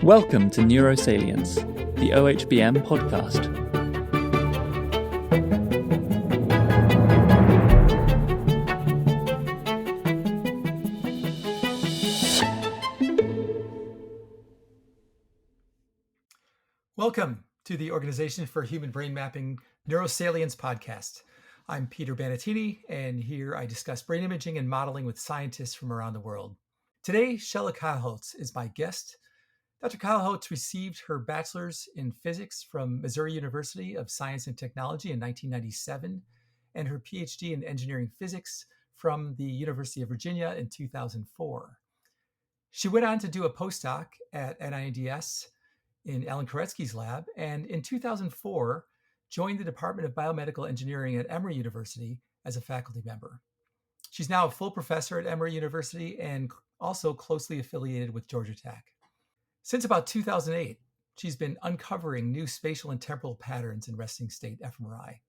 Welcome to Neurosalience, the OHBM podcast. Welcome to the Organization for Human Brain Mapping Neurosalience podcast. I'm Peter Bannattini, and here I discuss brain imaging and modeling with scientists from around the world. Today, Shella Keilholz is my guest. Dr. Keilholz received her bachelor's in physics from Missouri University of Science and Technology in 1997, and her PhD in engineering physics from the University of Virginia in 2004. She went on to do a postdoc at NINDS in Alan Koretsky's lab, and in 2004, joined the Department of Biomedical Engineering at Emory University as a faculty member. She's now a full professor at Emory University and also closely affiliated with Georgia Tech. Since about 2008, she's been uncovering new spatial and temporal patterns in resting state fMRI.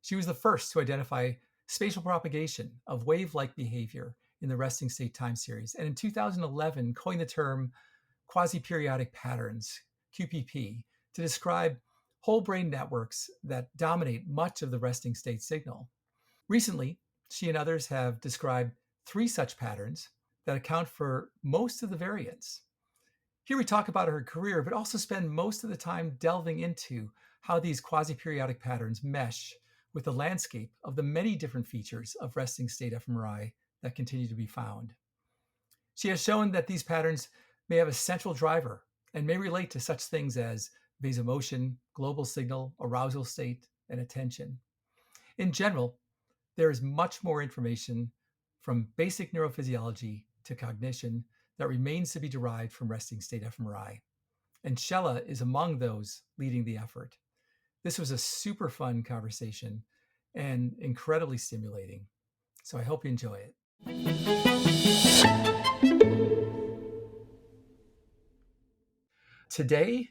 She was the first to identify spatial propagation of wave-like behavior in the resting state time series, and in 2011 coined the term quasi-periodic patterns, QPP, to describe whole brain networks that dominate much of the resting state signal. Recently, she and others have described 3 such patterns that account for most of the variance. Here we talk about her career, but also spend most of the time delving into how these quasi-periodic patterns mesh with the landscape of the many different features of resting state fMRI that continue to be found. She has shown that these patterns may have a central driver and may relate to such things as vasomotion, global signal, arousal state, and attention. In general, there is much more information from basic neurophysiology to cognition that remains to be derived from resting state fMRI. And Shella is among those leading the effort. This was a super fun conversation and incredibly stimulating. So I hope you enjoy it. Today,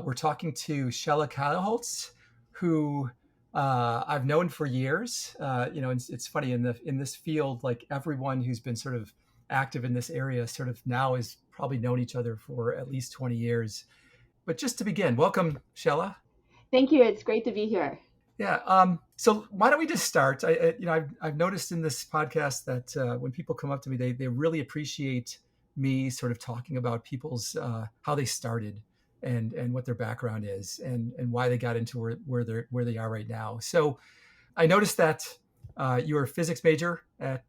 we're talking to Shella Keilholz, who I've known for years. It's funny in this field, like everyone who's been sort of active in this area sort of now has probably known each other for at least 20 years. But just to begin, welcome, Shella. Thank you. It's great to be here. Yeah. So why don't we just start? I've noticed in this podcast that when people come up to me, they really appreciate me sort of talking about people's how they started and what their background is and why they got into where they are right now. So I noticed that you're a physics major at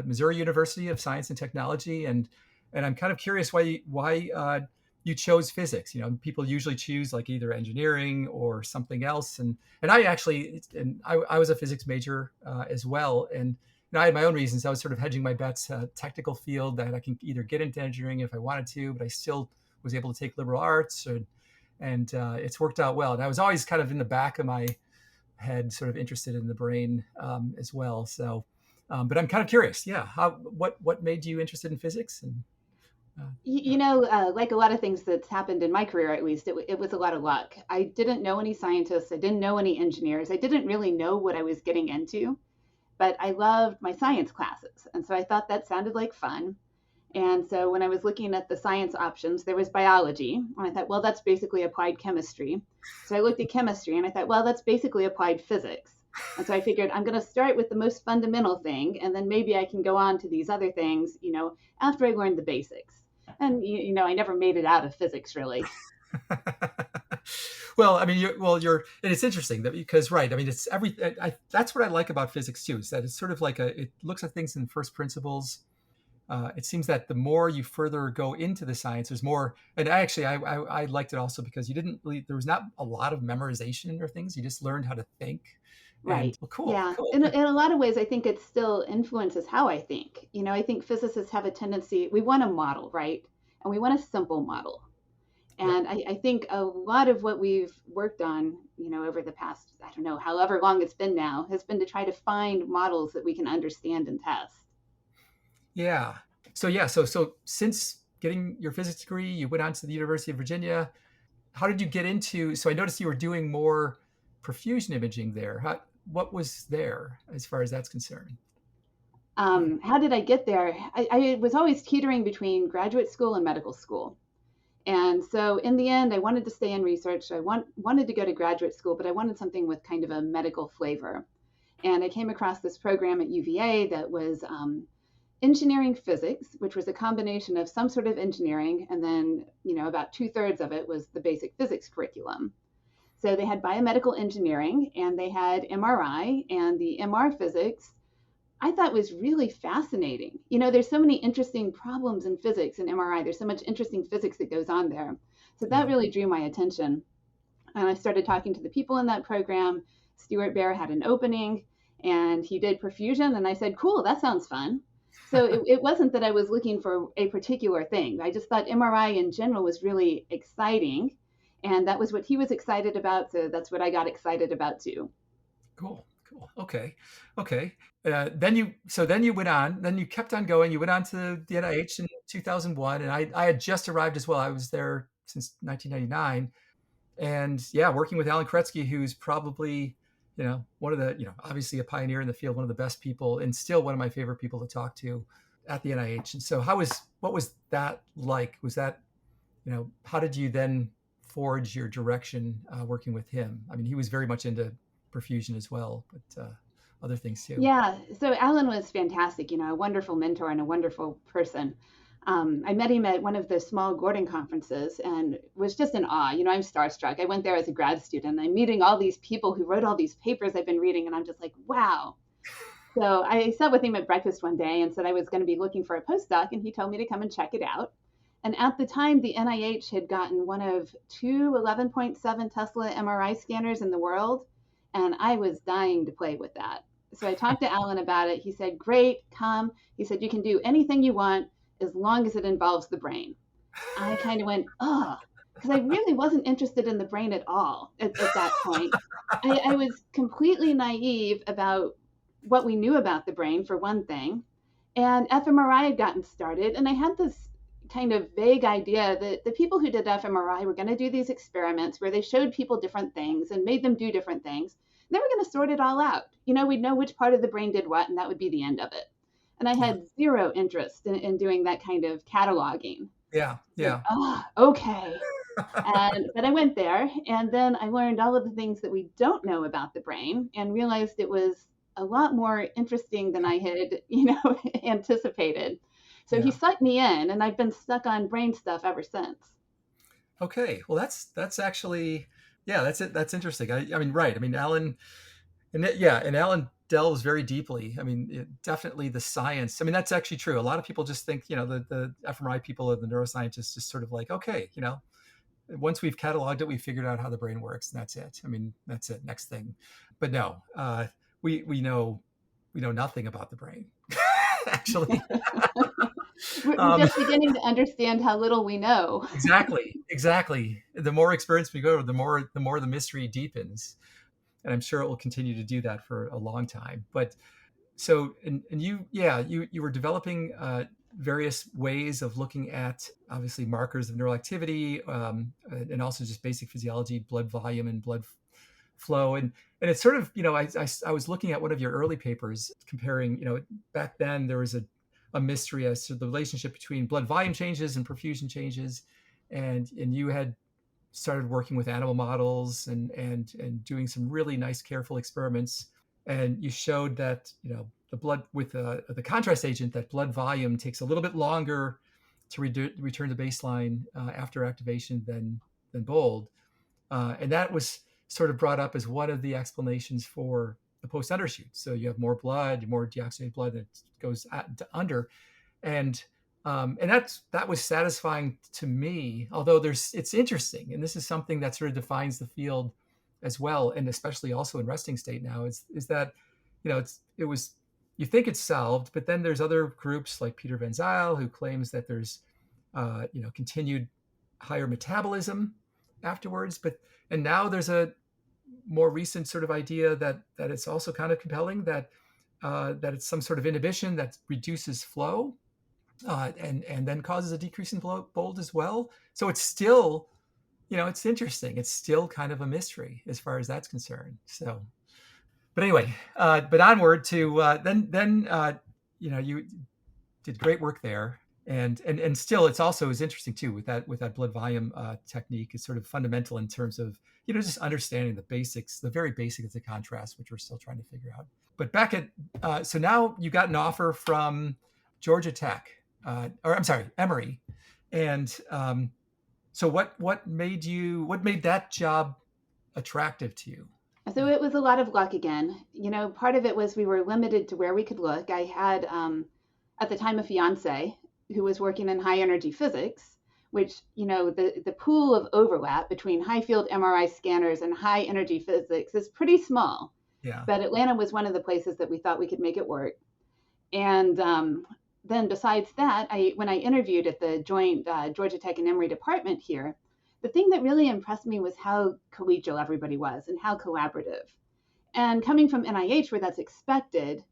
Missouri University of Science and Technology, and I'm kind of curious why you chose physics. You know, people usually choose like either engineering or something else, and I was a physics major as well, and I had my own reasons. I was sort of hedging my bets, technical field that I can either get into engineering if I wanted to, but I still was able to take liberal arts, and it's worked out well. And I was always kind of in the back of my head, sort of interested in the brain as well. So, but I'm kind of curious. Yeah, what made you interested in physics? And like a lot of things that's happened in my career, at least, it was a lot of luck. I didn't know any scientists. I didn't know any engineers. I didn't really know what I was getting into, but I loved my science classes. And so I thought that sounded like fun. And so when I was looking at the science options, there was biology. And I thought, well, that's basically applied chemistry. So I looked at chemistry and I thought, well, that's basically applied physics. And so I figured I'm going to start with the most fundamental thing, and then maybe I can go on to these other things, after I learned the basics. And, I never made it out of physics, really. Well, I mean, and it's interesting because, right. I mean, it's that's what I like about physics too, is that it's sort of like it looks at things in first principles. It seems that the more you further go into the science, there's more. And I liked it also because there was not a lot of memorization or things. You just learned how to think. Right. And, cool. Yeah. Cool. In a lot of ways, I think it still influences how I think. I think physicists have a tendency, we want a model, right? And we want a simple model. And I think a lot of what we've worked on, over the past, I don't know, however long it's been now, has been to try to find models that we can understand and test. Yeah. So since getting your physics degree, you went on to the University of Virginia. How did you get into? So I noticed you were doing more perfusion imaging there. What was there as far as that's concerned? How did I get there? I was always teetering between graduate school and medical school. And so in the end, I wanted to stay in research. I wanted to go to graduate school, but I wanted something with kind of a medical flavor. And I came across this program at UVA that was engineering physics, which was a combination of some sort of engineering, and then, about 2/3 of it was the basic physics curriculum. So they had biomedical engineering and they had MRI, and the MR physics I thought was really fascinating. There's so many interesting problems in physics and MRI. There's so much interesting physics that goes on there. So that really drew my attention. And I started talking to the people in that program. Stuart Baer had an opening and he did perfusion. And I said, cool, that sounds fun. So it wasn't that I was looking for a particular thing. I just thought MRI in general was really exciting. And that was what he was excited about. So that's what I got excited about too. Cool. Okay. Then you went on, then you kept on going. You went on to the NIH in 2001. And I had just arrived as well. I was there since 1999. And yeah, working with Alan Koretsky, who's probably, one of the, obviously a pioneer in the field, one of the best people, and still one of my favorite people to talk to at the NIH. And so what was that like? Was that, how did you then forge your direction working with him? I mean, he was very much into perfusion as well, but other things too. Yeah, so Alan was fantastic, a wonderful mentor and a wonderful person. I met him at one of the small Gordon conferences and was just in awe. I'm starstruck. I went there as a grad student. I'm meeting all these people who wrote all these papers I've been reading, and I'm just like, wow. So I sat with him at breakfast one day and said I was going to be looking for a postdoc, and he told me to come and check it out. And at the time, the NIH had gotten one of two 11.7 Tesla MRI scanners in the world, and I was dying to play with that. So I talked to Alan about it. He said, great, come. He said, you can do anything you want as long as it involves the brain. I kind of went, oh, because I really wasn't interested in the brain at all at that point. I was completely naive about what we knew about the brain, for one thing. And fMRI had gotten started, and I had this kind of vague idea that the people who did fMRI were going to do these experiments where they showed people different things and made them do different things. They were going to sort it all out. We'd know which part of the brain did what, and that would be the end of it. And I had zero interest in doing that kind of cataloging. Yeah. Like, okay. But I went there, and then I learned all of the things that we don't know about the brain and realized it was a lot more interesting than I had, anticipated. So he sucked me in, and I've been stuck on brain stuff ever since. Okay. Well, that's actually, that's it. That's interesting. I mean, right. I mean, Alan, and Alan delves very deeply. I mean, definitely the science. I mean, that's actually true. A lot of people just think, the fMRI people and the neuroscientists just sort of like, okay, once we've cataloged it, we figured out how the brain works, and that's it. I mean, that's it. Next thing. But no, we know nothing about the brain, actually. We're just beginning to understand how little we know. Exactly. The more experience we go, the more the mystery deepens. And I'm sure it will continue to do that for a long time. But so, and you were developing various ways of looking at obviously markers of neural activity, and also just basic physiology, blood volume and blood flow. And it's sort of, I was looking at one of your early papers comparing, back then there was a mystery as to the relationship between blood volume changes and perfusion changes. And you had started working with animal models and doing some really nice, careful experiments. And you showed that, the blood with the contrast agent, that blood volume takes a little bit longer to return to baseline after activation than BOLD. And that was sort of brought up as one of the explanations for the post undershoot. So you have more blood, more deoxygenated blood that goes under. And that was satisfying to me, although it's interesting. And this is something that sort of defines the field as well. And especially also in resting state now is that, you think it's solved, but then there's other groups like Peter Van Zyl who claims that there's, continued higher metabolism afterwards. And now there's a more recent sort of idea that it's also kind of compelling that it's some sort of inhibition that reduces flow. And then causes a decrease in BOLD as well. So it's still, it's interesting. It's still kind of a mystery as far as that's concerned. So, but anyway, but onward to then you did great work there. And still, it's also is interesting too with that blood volume technique. Is sort of fundamental in terms of just understanding the basics, the very basics of the contrast, which we're still trying to figure out. But back at so now you got an offer from Georgia Tech, or I'm sorry, Emory, and so what made that job attractive to you? So it was a lot of luck again. Part of it was we were limited to where we could look. I had, at the time, a fiance who was working in high energy physics, which, the pool of overlap between high field MRI scanners and high energy physics is pretty small. Yeah. But Atlanta was one of the places that we thought we could make it work. And then besides that, when I interviewed at the joint Georgia Tech and Emory department here, the thing that really impressed me was how collegial everybody was and how collaborative. And coming from NIH, where that's expected,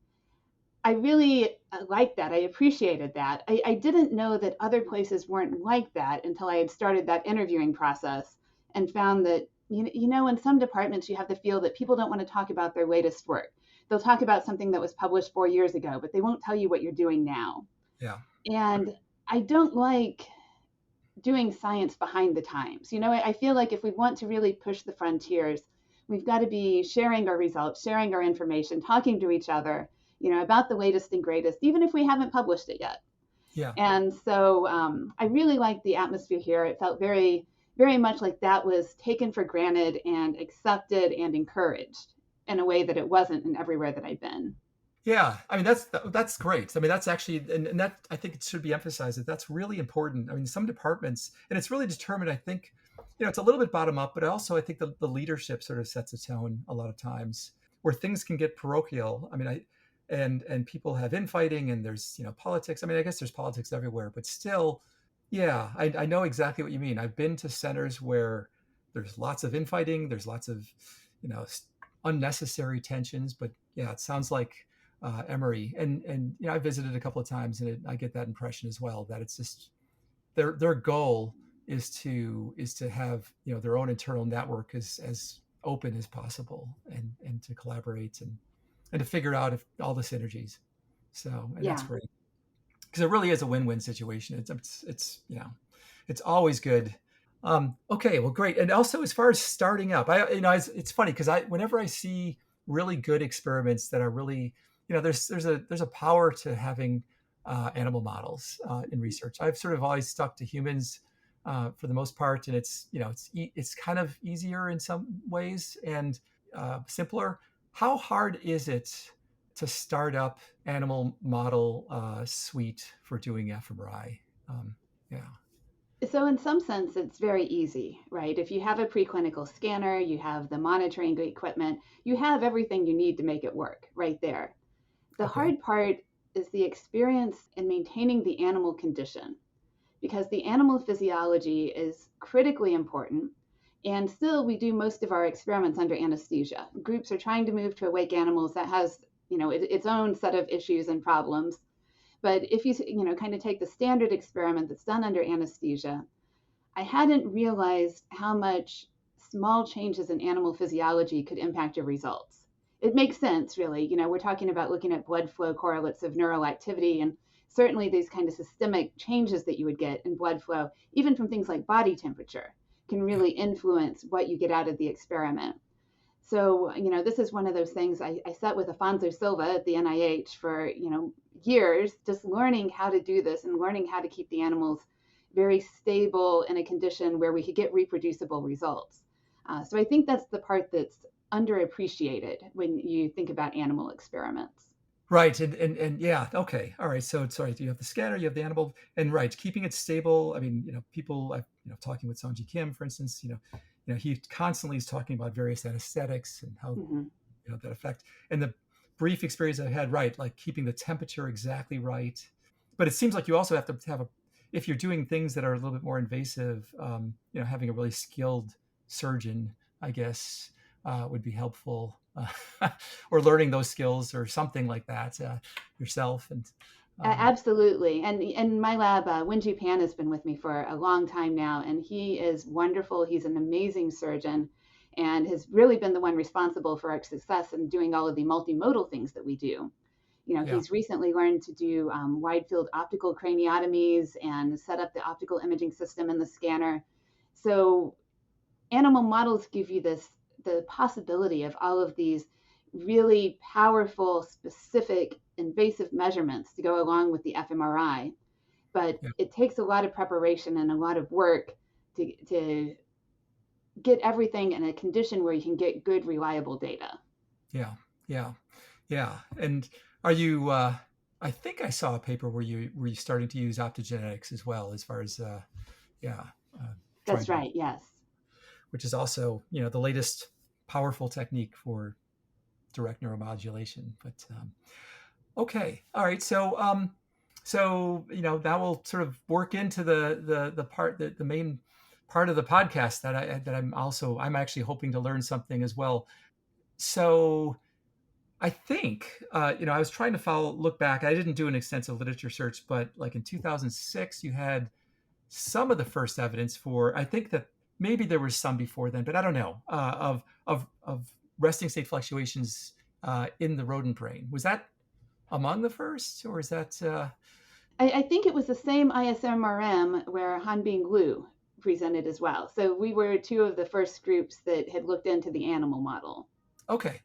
I really liked that. I appreciated that. I didn't know that other places weren't like that until I had started that interviewing process and found that, in some departments, you have the feel that people don't want to talk about their latest work. They'll talk about something that was published 4 years ago, but they won't tell you what you're doing now. Yeah. And I don't like doing science behind the times. I feel like if we want to really push the frontiers, we've got to be sharing our results, sharing our information, talking to each other, about the latest and greatest, even if we haven't published it yet. Yeah. And so I really liked the atmosphere here. It felt very, very much like that was taken for granted and accepted and encouraged in a way that it wasn't in everywhere that I've been. Yeah, I mean that's great. I mean that's actually, and that I think it should be emphasized that that's really important. I mean some departments, and it's really determined. I think, it's a little bit bottom up, but also I think the leadership sort of sets a tone a lot of times where things can get parochial. I mean and people have infighting and there's politics. I mean I guess there's politics everywhere, but still, yeah, I know exactly what you mean. I've been to centers where there's lots of infighting, there's lots of unnecessary tensions, but yeah, it sounds like Emory, and I visited a couple of times, and I get that impression as well that it's just their goal is to have their own internal network as open as possible, and to collaborate and to figure out if all the synergies. So that's great because it really is a win-win situation. It's it's always good. Okay, well, great. And also as far as starting up, it's funny because whenever I see really good experiments that are really there's a power to having animal models in research. I've sort of always stuck to humans for the most part, and it's kind of easier in some ways and simpler. How hard is it to start up animal model suite for doing fMRI? So in some sense, it's very easy, right? If you have a preclinical scanner, you have the monitoring equipment, you have everything you need to make it work right there. The hard part is the experience in maintaining the animal condition, because the animal physiology is critically important. And still, we do most of our experiments under anesthesia. Groups are trying to move to awake animals that has, its own set of issues and problems. But if you, kind of take the standard experiment that's done under anesthesia, I hadn't realized how much small changes in animal physiology could impact your results. It makes sense, really. We're talking about looking at blood flow correlates of neural activity, and certainly these kind of systemic changes that you would get in blood flow, even from things like body temperature, can really influence what you get out of the experiment. So, this is one of those things. I sat with Afonso Silva at the NIH for, years, just learning how to do this and learning how to keep the animals very stable in a condition where we could get reproducible results. So I think that's the part that's underappreciated when you think about animal experiments. Right. And yeah. Okay. All right. So sorry, you have the scanner, you have the animal, and right, keeping it stable. I mean, people, talking with Sonji Kim, for instance, he constantly is talking about various anesthetics and how, that affect. And the brief experience I had, right, like keeping the temperature exactly right. But it seems like you also have to have if you're doing things that are a little bit more invasive, having a really skilled surgeon, I guess, would be helpful, or learning those skills or something like that yourself. And absolutely. And in my lab, Wenju Pan has been with me for a long time now, and he is wonderful. He's an amazing surgeon and has really been the one responsible for our success in doing all of the multimodal things that we do. Yeah. He's recently learned to do wide field optical craniotomies and set up the optical imaging system in the scanner. So animal models give you the possibility of all of these really powerful, specific, invasive measurements to go along with the fMRI. But Yeah. it takes a lot of preparation and a lot of work to get everything in a condition where you can get good, reliable data. Yeah. Yeah. Yeah. And are you, I think I saw a paper where you were you starting to use optogenetics as well, as far as, yeah, trying That's to, right, yes. which is also, the latest powerful technique for direct neuromodulation. But okay, all right. So that will sort of work into the part that the main part of the podcast that I'm actually hoping to learn something as well. So I think I was trying to look back. I didn't do an extensive literature search, but like in 2006, you had some of the first evidence for. I think that maybe there was some before then, but I don't know of resting state fluctuations in the rodent brain. Was that among the first, or is that? I think it was the same ISMRM where Hanbing Liu presented as well. So we were two of the first groups that had looked into the animal model. Okay,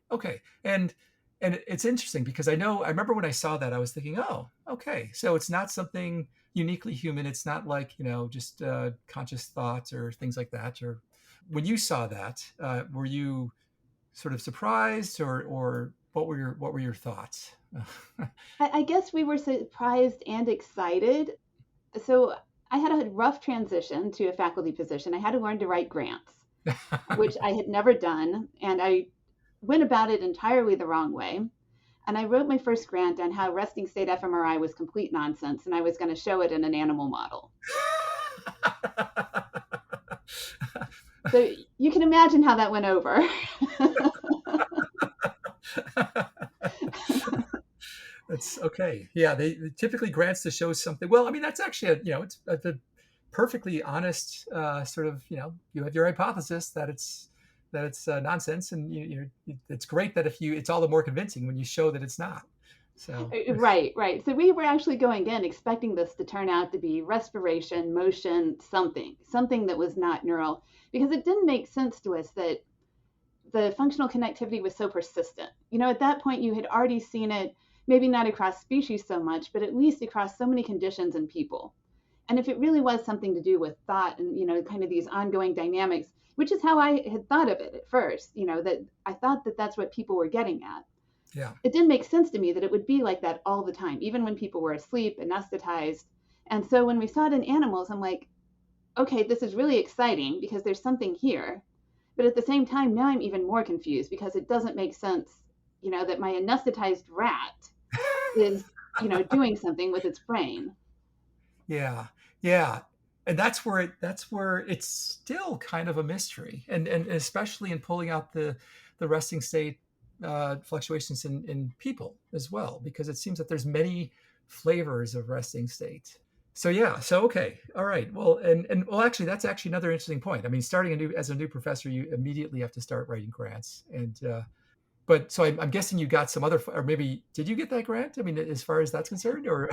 and it's interesting because I remember when I saw that I was thinking, oh, okay, so it's not something uniquely human. It's not like just conscious thoughts or things like that. Or when you saw that, were you sort of surprised, or what were your thoughts? I guess we were surprised and excited. So I had a rough transition to a faculty position. I had to learn to write grants, which I had never done. And I went about it entirely the wrong way. And I wrote my first grant on how resting state fMRI was complete nonsense, and I was going to show it in an animal model. So you can imagine how that went over. That's okay. Yeah, they typically grants to show something. Well, I mean, that's actually it's a perfectly honest sort of you have your hypothesis that it's nonsense, and it's great that it's all the more convincing when you show that it's not. So Right. So we were actually going in expecting this to turn out to be respiration, motion, something that was not neural, because it didn't make sense to us that the functional connectivity was so persistent. At that point, you had already seen it, maybe not across species so much, but at least across so many conditions in people. And if it really was something to do with thought and, kind of these ongoing dynamics, which is how I had thought of it at first, that I thought that that's what people were getting at. yeah, It didn't make sense to me that it would be like that all the time, even when people were asleep, anesthetized. And so when we saw it in animals, I'm like, okay, this is really exciting because there's something here. But at the same time, now I'm even more confused because it doesn't make sense, that my anesthetized rat is, doing something with its brain. yeah, and that's where it's still kind of a mystery, and especially in pulling out the resting state fluctuations in people as well, because it seems that there's many flavors of resting state. So yeah, so okay, all right. Well, and well, actually, that's actually another interesting point. I mean, starting as a new professor, you immediately have to start writing grants, and but so I'm guessing you got some other, or maybe did you get that grant? I mean, as far as that's concerned, or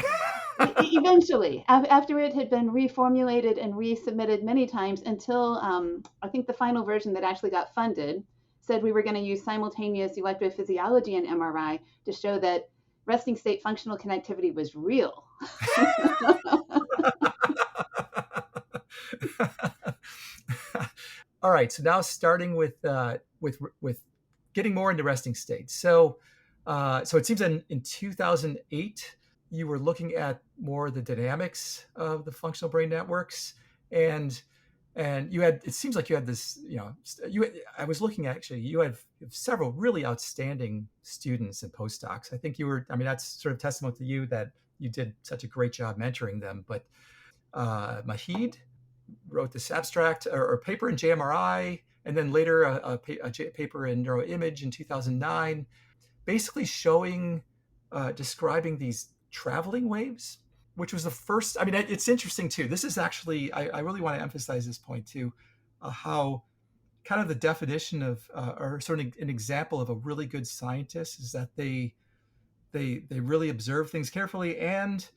Eventually, after it had been reformulated and resubmitted many times until I think the final version that actually got funded said we were going to use simultaneous electrophysiology and MRI to show that resting state functional connectivity was real. All right. So now starting with getting more into resting state. So so it seems in 2008 you were looking at more the dynamics of the functional brain networks, and it seems like you had this I was looking, actually you have several really outstanding students and postdocs. I think that's sort of testament to you that you did such a great job mentoring them. But Mahid wrote this abstract or paper in JMRI, and then later a paper in Neuroimage in 2009, basically describing these traveling waves, which was the first. I mean, it's interesting too. This is actually, I really want to emphasize this point too, how kind of the definition of, or sort of an example of a really good scientist is that they they really observe things carefully, and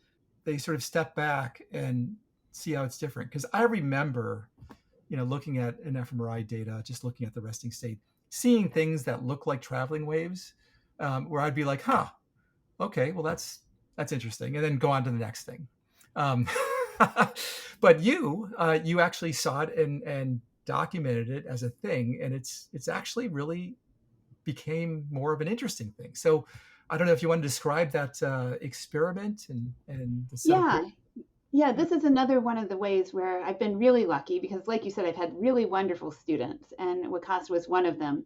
they sort of step back and see how it's different. Because I remember, looking at an fMRI data, just looking at the resting state, seeing things that look like traveling waves, where I'd be like, huh, okay, well, that's interesting, and then go on to the next thing. Um, but you actually saw it and documented it as a thing, and it's actually really became more of an interesting thing. So I don't know if you want to describe that experiment and the set of Yeah. Yeah, this is another one of the ways where I've been really lucky because, like you said, I've had really wonderful students, and Wakasa was one of them.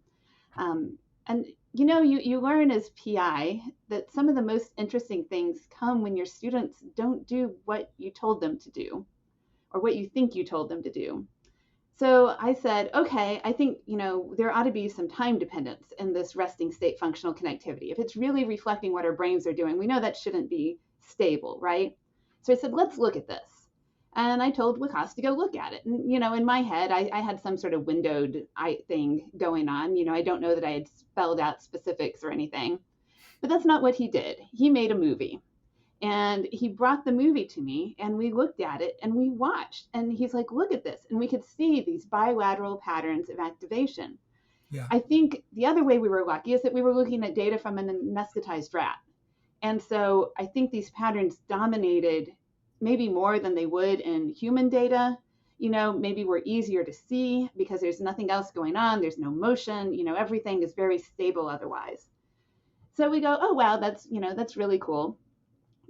And you learn as PI that some of the most interesting things come when your students don't do what you told them to do or what you think you told them to do. So I said, okay, I think, there ought to be some time dependence in this resting state functional connectivity. If it's really reflecting what our brains are doing, we know that shouldn't be stable, right? So I said, let's look at this. And I told Wakas to go look at it. And, in my head, I had some sort of windowed thing going on. I don't know that I had spelled out specifics or anything, but that's not what he did. He made a movie. And he brought the movie to me and we looked at it and we watched. And he's like, look at this. And we could see these bilateral patterns of activation. Yeah. I think the other way we were lucky is that we were looking at data from an anesthetized rat. And so I think these patterns dominated maybe more than they would in human data. Maybe we're easier to see because there's nothing else going on. There's no motion. Everything is very stable otherwise. So we go, oh, wow, that's really cool.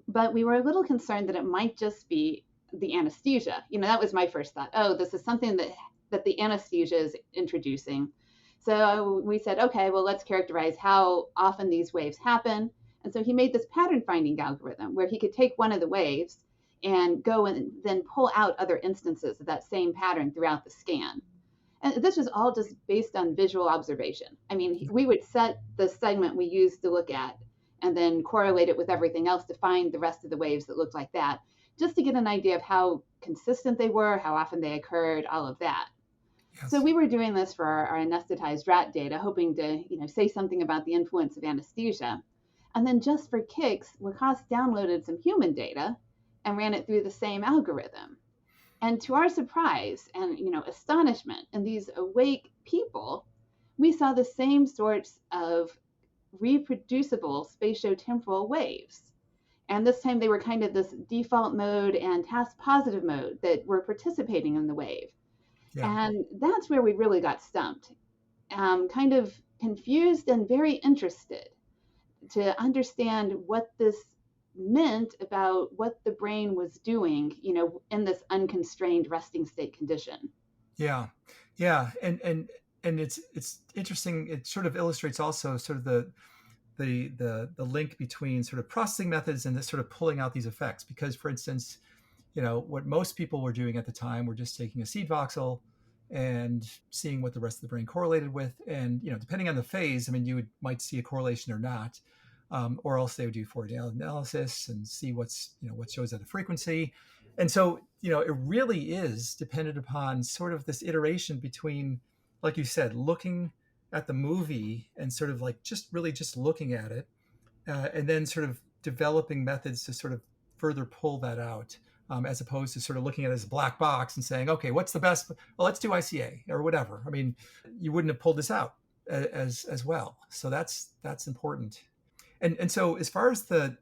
But we were a little concerned that it might just be the anesthesia. That was my first thought. Oh, this is something that the anesthesia is introducing. So we said, okay, well, let's characterize how often these waves happen. And so he made this pattern finding algorithm where he could take one of the waves and go and then pull out other instances of that same pattern throughout the scan. And this was all just based on visual observation. I mean, we would set the segment we used to look at and then correlate it with everything else to find the rest of the waves that looked like that, just to get an idea of how consistent they were, how often they occurred, all of that. Yes. So we were doing this for our anesthetized rat data, hoping to, say something about the influence of anesthesia. And then just for kicks, Wakas downloaded some human data and ran it through the same algorithm. And to our surprise and, astonishment in these awake people, we saw the same sorts of reproducible spatiotemporal waves. And this time they were kind of this default mode and task positive mode that were participating in the wave. Yeah. And that's where we really got stumped, kind of confused and very interested to understand what this meant about what the brain was doing, in this unconstrained resting state condition. Yeah. And it's interesting. It sort of illustrates also sort of the link between sort of processing methods and this sort of pulling out these effects. Because, for instance, what most people were doing at the time were just taking a seed voxel and seeing what the rest of the brain correlated with. And, depending on the phase, I mean, you might see a correlation or not, or else they would do Fourier analysis and see what shows at a frequency. And so, it really is dependent upon sort of this iteration between, like you said, looking at the movie and sort of like just looking at it, and then sort of developing methods to sort of further pull that out, as opposed to sort of looking at it as a black box and saying, okay, what's the best? Well, let's do ICA or whatever. I mean, you wouldn't have pulled this out as well. So that's important. And so as far as the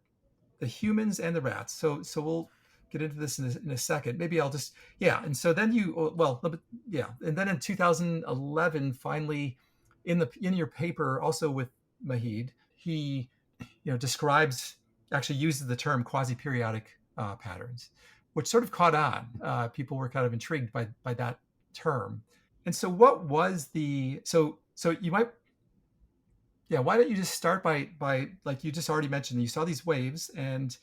humans and the rats, so we'll get into this in a second. Maybe I'll just, and so then and then in 2011, finally, in your paper, also with Mahid, he uses the term quasi-periodic patterns, which sort of caught on. People were kind of intrigued by that term. And so what was so you might, why don't you just start by like you just already mentioned, you saw these waves, and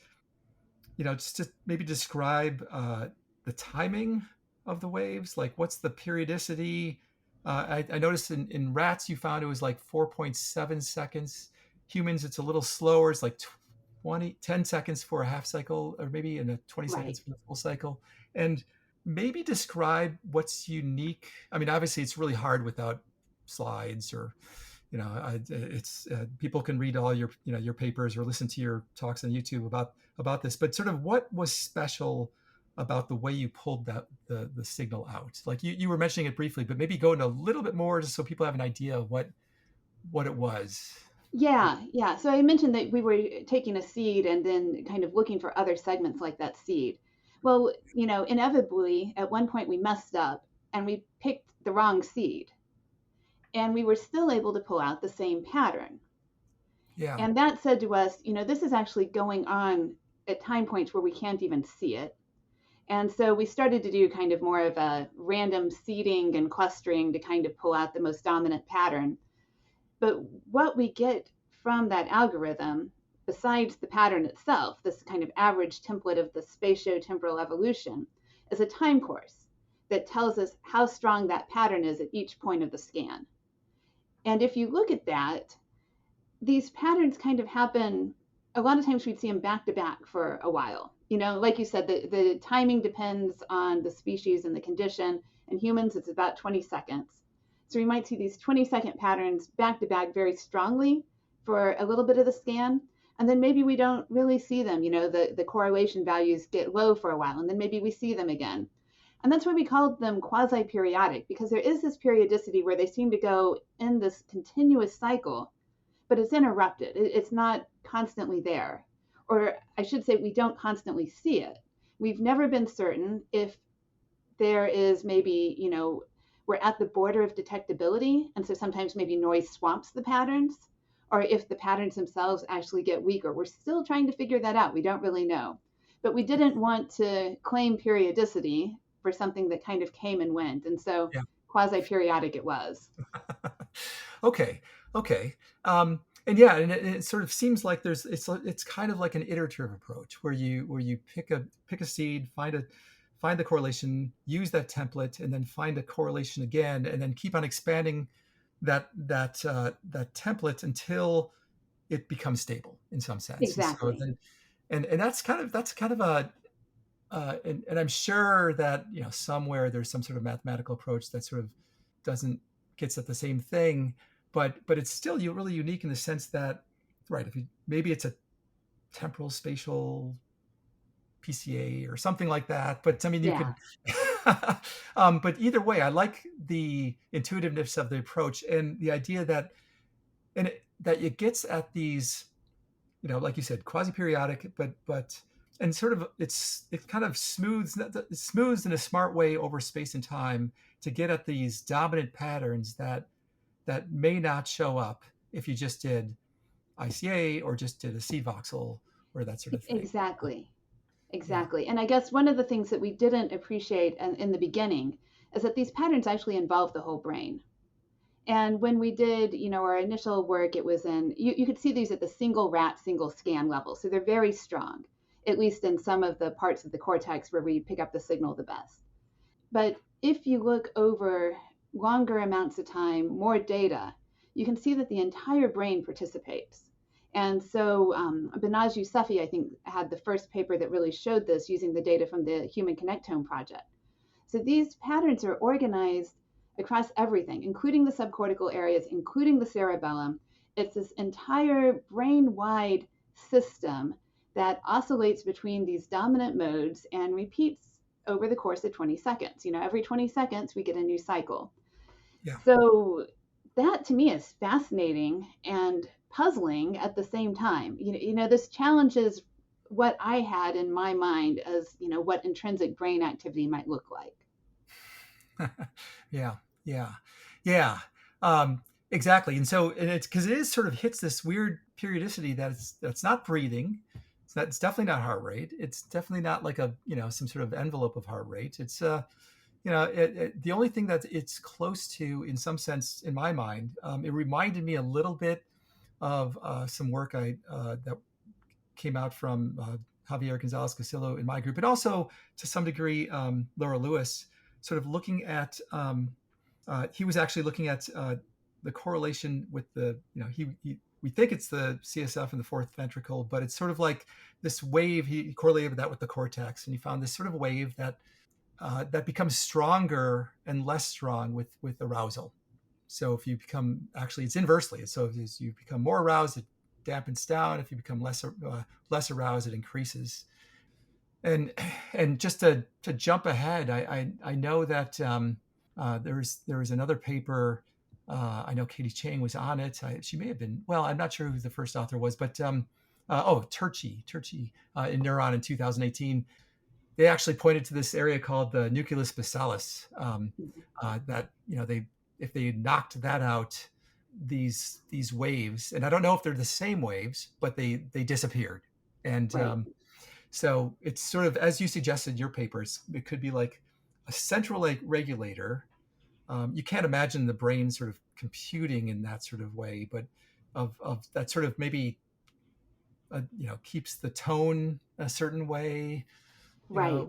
just to maybe describe the timing of the waves, like what's the periodicity. I noticed in rats you found it was like 4.7 seconds. Humans, it's a little slower. It's like 10 seconds for a half cycle, or maybe in a 20 seconds for the full cycle. And maybe describe what's unique. I mean, obviously it's really hard without slides or It's people can read all your your papers or listen to your talks on YouTube about this. But sort of what was special about the way you pulled the signal out? Like you were mentioning it briefly, but maybe go into a little bit more just so people have an idea of what it was. Yeah. So I mentioned that we were taking a seed and then kind of looking for other segments like that seed. Well, inevitably, at one point we messed up and we picked the wrong seed, and we were still able to pull out the same pattern. Yeah. And that said to us, this is actually going on at time points where we can't even see it. And so we started to do kind of more of a random seeding and clustering to kind of pull out the most dominant pattern. But what we get from that algorithm, besides the pattern itself, this kind of average template of the spatio-temporal evolution, is a time course that tells us how strong that pattern is at each point of the scan. And if you look at that, these patterns kind of happen, a lot of times we'd see them back to back for a while. Like you said, the timing depends on the species and the condition. In humans, it's about 20 seconds. So we might see these 20-second patterns back to back very strongly for a little bit of the scan. And then maybe we don't really see them. The correlation values get low for a while, and then maybe we see them again. And that's why we called them quasi-periodic, because there is this periodicity where they seem to go in this continuous cycle, but it's interrupted. It's not constantly there. Or I should say, we don't constantly see it. We've never been certain if there is maybe, we're at the border of detectability. And so sometimes maybe noise swamps the patterns, or if the patterns themselves actually get weaker. We're still trying to figure that out. We don't really know. But we didn't want to claim periodicity for something that kind of came and went. And so Yeah. quasi-periodic it was. Okay. And yeah, and it sort of seems like it's kind of like an iterative approach where you pick a seed, find the correlation, use that template, and then find a correlation again, and then keep on expanding that template until it becomes stable in some sense. Exactly. And so then, and that's kind of a and I'm sure that somewhere there's some sort of mathematical approach that sort of gets at the same thing, but it's still really unique in the sense that, right, maybe it's a temporal spatial PCA or something like that, but I mean you Yeah. could but either way, I like the intuitiveness of the approach and the idea that that it gets at these, like you said, quasi-periodic, but and sort of it kind of smooths in a smart way over space and time to get at these dominant patterns that may not show up if you just did ICA or just did a seed voxel or that sort of thing. Exactly. Yeah. Exactly. And I guess one of the things that we didn't appreciate in the beginning is that these patterns actually involve the whole brain. And when we did, our initial work, it was you could see these at the single rat, single scan level. So they're very strong, at least in some of the parts of the cortex where we pick up the signal the best. But if you look over longer amounts of time, more data, you can see that the entire brain participates. And so Banaz Yousefi, I think, had the first paper that really showed this using the data from the Human Connectome project. So these patterns are organized across everything, including the subcortical areas, including the cerebellum. It's this entire brain-wide system that oscillates between these dominant modes and repeats over the course of 20 seconds. Every 20 seconds, we get a new cycle. Yeah. So that to me is fascinating and puzzling at the same time. This challenges what I had in my mind as, what intrinsic brain activity might look like. Yeah. Exactly. And so, and it's because it is sort of hits this weird periodicity that's not breathing. It's definitely not heart rate. It's definitely not like some sort of envelope of heart rate. It's the only thing that it's close to in some sense in my mind. It reminded me a little bit of some work that came out from Javier Gonzalez Castillo in my group, and also to some degree Laura Lewis, sort of looking at. He was actually looking at the correlation with we think it's the CSF in the fourth ventricle, but it's sort of like this wave. He correlated that with the cortex, and he found this sort of wave that becomes stronger and less strong with arousal. So if you become, actually, it's inversely. So if you become more aroused, it dampens down. If you become less aroused, it increases. And just to jump ahead, I know that there was another paper. I know Katie Chang was on it. She may have been. Well, I'm not sure who the first author was, but Turchi in Neuron in 2018. They actually pointed to this area called the nucleus basalis. That if they knocked that out, these waves, and I don't know if they're the same waves, but they disappeared. And Right. So it's sort of, as you suggested in your papers, it could be like a central regulator. You can't imagine the brain sort of computing in that sort of way, but of that sort of maybe keeps the tone a certain way. Right.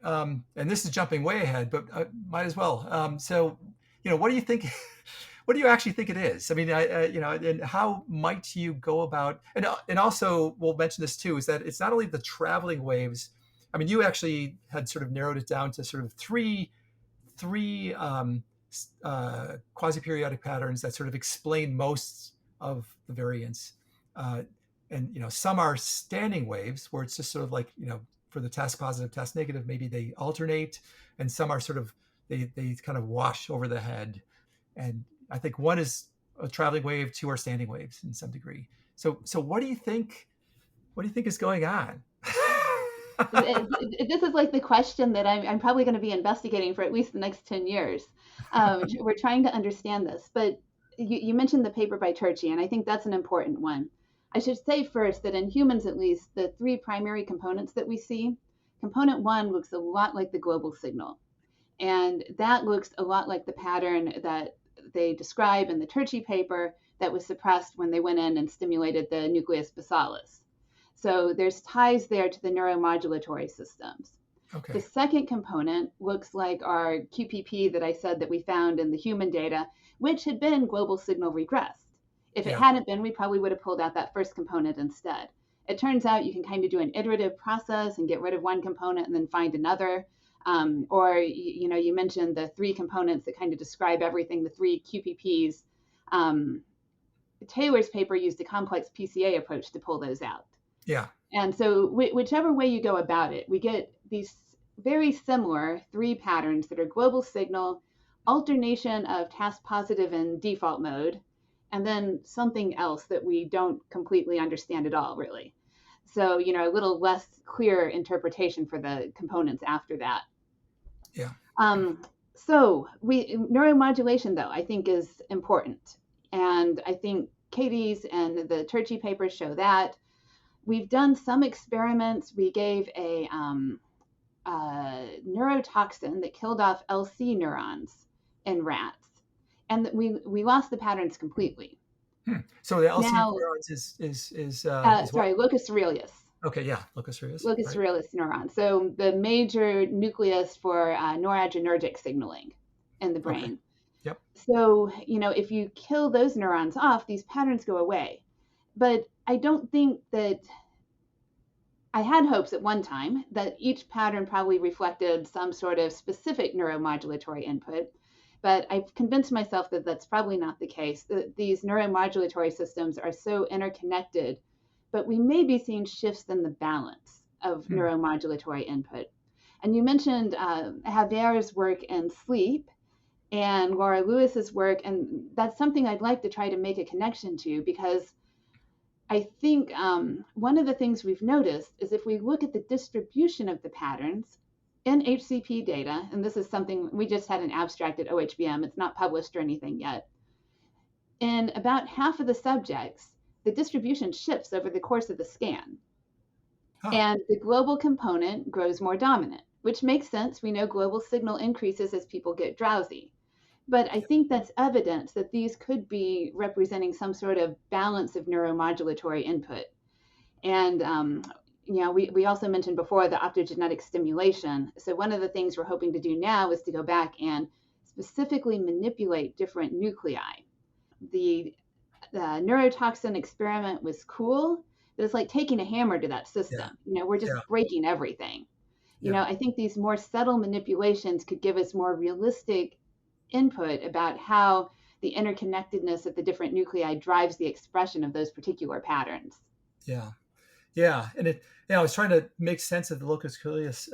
And this is jumping way ahead, but might as well. So, what do you think? What do you actually think it is? I mean, and how might you go about? And also, we'll mention this too: is that it's not only the traveling waves. I mean, you actually had sort of narrowed it down to sort of three quasi-periodic patterns that sort of explain most of the variance. And some are standing waves where it's just sort of like for the test positive, test negative, maybe they alternate, and some are sort of they kind of wash over the head. And I think one is a traveling wave, two are standing waves in some degree. So what do you think? What do you think is going on? This is like the question that I'm probably going to be investigating for at least the next 10 years. We're trying to understand this, but you mentioned the paper by Turchi, and I think that's an important one. I should say first that in humans, at least, the three primary components that we see, component one looks a lot like the global signal. And that looks a lot like the pattern that they describe in the Turchi paper that was suppressed when they went in and stimulated the nucleus basalis. So there's ties there to the neuromodulatory systems. Okay. The second component looks like our QPP that I said that we found in the human data, which had been global signal regressed. If it hadn't been, we probably would have pulled out that first component instead. It turns out you can kind of do an iterative process and get rid of one component and then find another. Or you mentioned the three components that kind of describe everything, the three QPPs. Taylor's paper used a complex PCA approach to pull those out. Yeah. And so whichever way you go about it, we get these very similar three patterns that are global signal, alternation of task positive and default mode, and then something else that we don't completely understand at all, really. So, a little less clear interpretation for the components after that. Yeah. So neuromodulation, though, I think is important. And I think Katie's and the Turchi papers show that. We've done some experiments. We gave a neurotoxin that killed off LC neurons in rats. And we lost the patterns completely. So the LC neurons is sorry, locus coeruleus. Okay, yeah, locus coeruleus. Locus coeruleus neurons. So the major nucleus for noradrenergic signaling in the brain. Okay. Yep. So, if you kill those neurons off, these patterns go away. But I don't think that I had hopes at one time that each pattern probably reflected some sort of specific neuromodulatory input. But I've convinced myself that that's probably not the case. That these neuromodulatory systems are so interconnected, but we may be seeing shifts in the balance of neuromodulatory input. And you mentioned Javier's work in sleep and Laura Lewis's work, and that's something I'd like to try to make a connection to, because I think one of the things we've noticed is if we look at the distribution of the patterns in HCP data, and this is something we just had an abstract at OHBM, it's not published or anything yet, in about half of the subjects, the distribution shifts over the course of the scan. And the global component grows more dominant, which makes sense. We know global signal increases as people get drowsy. But I think that's evidence that these could be representing some sort of balance of neuromodulatory input. And we also mentioned before the optogenetic stimulation. So one of the things we're hoping to do now is to go back and specifically manipulate different nuclei. The neurotoxin experiment was cool, but it's like taking a hammer to that system. We're just breaking everything. I think these more subtle manipulations could give us more realistic input about how the interconnectedness of the different nuclei drives the expression of those particular patterns. Yeah. Yeah. And I was trying to make sense of the locus coeruleus,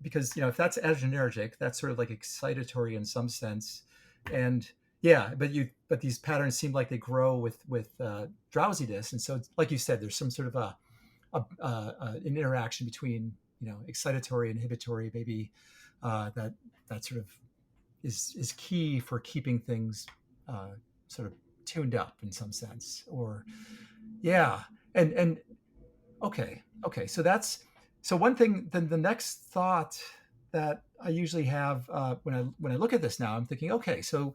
because, if that's adrenergic, that's sort of like excitatory in some sense. And yeah, but these patterns seem like they grow with drowsiness. And so, like you said, there's some sort of an interaction between, excitatory, inhibitory, maybe that sort of is key for keeping things sort of tuned up in some sense. Or yeah, and okay, so one thing. Then the next thought that I usually have when I look at this now, I'm thinking, okay, so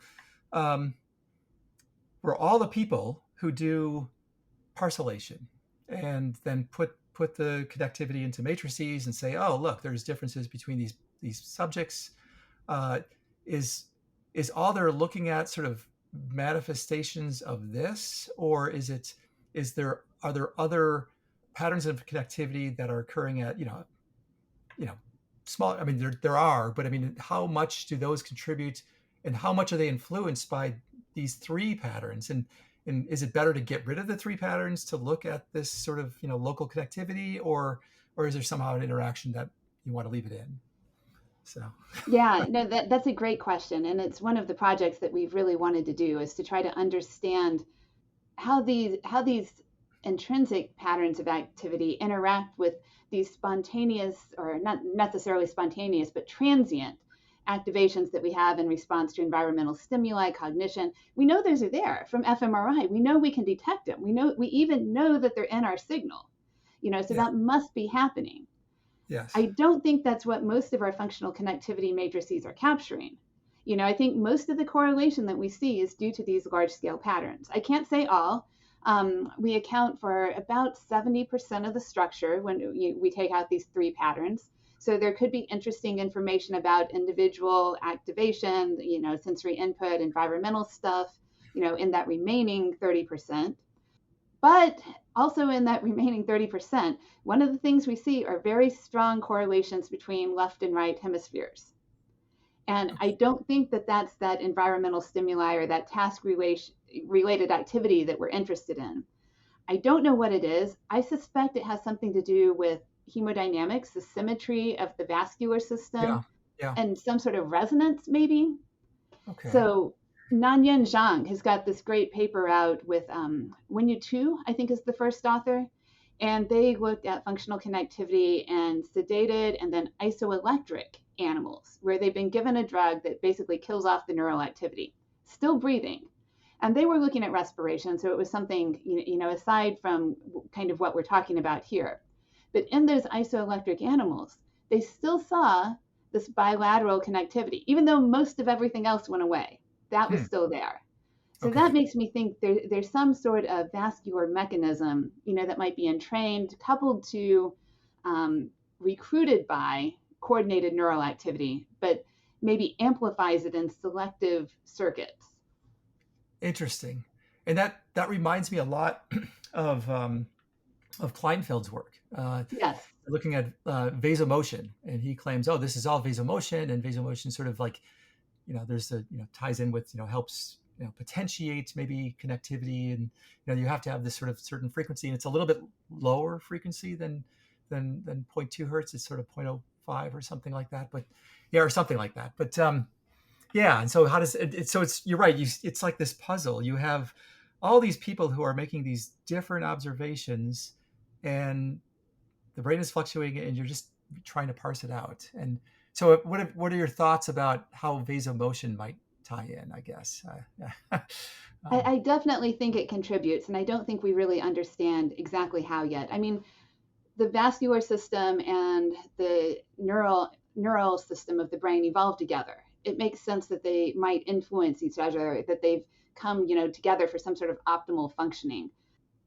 we're all the people who do parcellation and then put the connectivity into matrices and say, oh, look, there's differences between these subjects. Is all they're looking at sort of manifestations of this, or are there other patterns of connectivity that are occurring at small? I mean, there are, but I mean, how much do those contribute, and how much are they influenced by these three patterns? And is it better to get rid of the three patterns to look at this sort of local connectivity, or is there somehow an interaction that you want to leave it in? So Yeah, no, that's a great question. And it's one of the projects that we've really wanted to do, is to try to understand how these intrinsic patterns of activity interact with these spontaneous, or not necessarily spontaneous, but transient activations that we have in response to environmental stimuli, cognition. We know those are there from fMRI. We know we can detect them. We even know that they're in our signal, so yeah. that must be happening. Yes. I don't think that's what most of our functional connectivity matrices are capturing. I think most of the correlation that we see is due to these large scale patterns. I can't say all. We account for about 70% of the structure when we take out these three patterns. So there could be interesting information about individual activation, sensory input, environmental stuff, in that remaining 30%. But also in that remaining 30%, one of the things we see are very strong correlations between left and right hemispheres. And I don't think that that's that environmental stimuli or that task related activity that we're interested in. I don't know what it is. I suspect it has something to do with hemodynamics, the symmetry of the vascular system, Yeah. and some sort of resonance, maybe. Okay. So Nanyan Zhang has got this great paper out with Wenyu Tu, I think is the first author, and they looked at functional connectivity and sedated and then isoelectric animals, where they've been given a drug that basically kills off the neural activity, still breathing. And they were looking at respiration, so it was something, aside from kind of what we're talking about here. But in those isoelectric animals, they still saw this bilateral connectivity, even though most of everything else went away. That was still there. So Okay. that makes me think there's some sort of vascular mechanism, that might be entrained, coupled to recruited by coordinated neural activity, but maybe amplifies it in selective circuits. Interesting. And that reminds me a lot of Kleinfeld's work. Yes. Looking at vasomotion, and he claims, oh, this is all vasomotion, and vasomotion sort of like, there's a ties in with helps potentiate maybe connectivity, and you have to have this sort of certain frequency, and it's a little bit lower frequency than 0.2 hertz. It's sort of 0.05 or something like that, but yeah. And so how does it, so it's, you're right, it's like this puzzle. You have all these people who are making these different observations, and the brain is fluctuating, and you're just trying to parse it out. And so what are your thoughts about how vasomotion might tie in, I guess? I definitely think it contributes, and I don't think we really understand exactly how yet. I mean, the vascular system and the neural system of the brain evolved together. It makes sense that they might influence each other, that they've come, together for some sort of optimal functioning.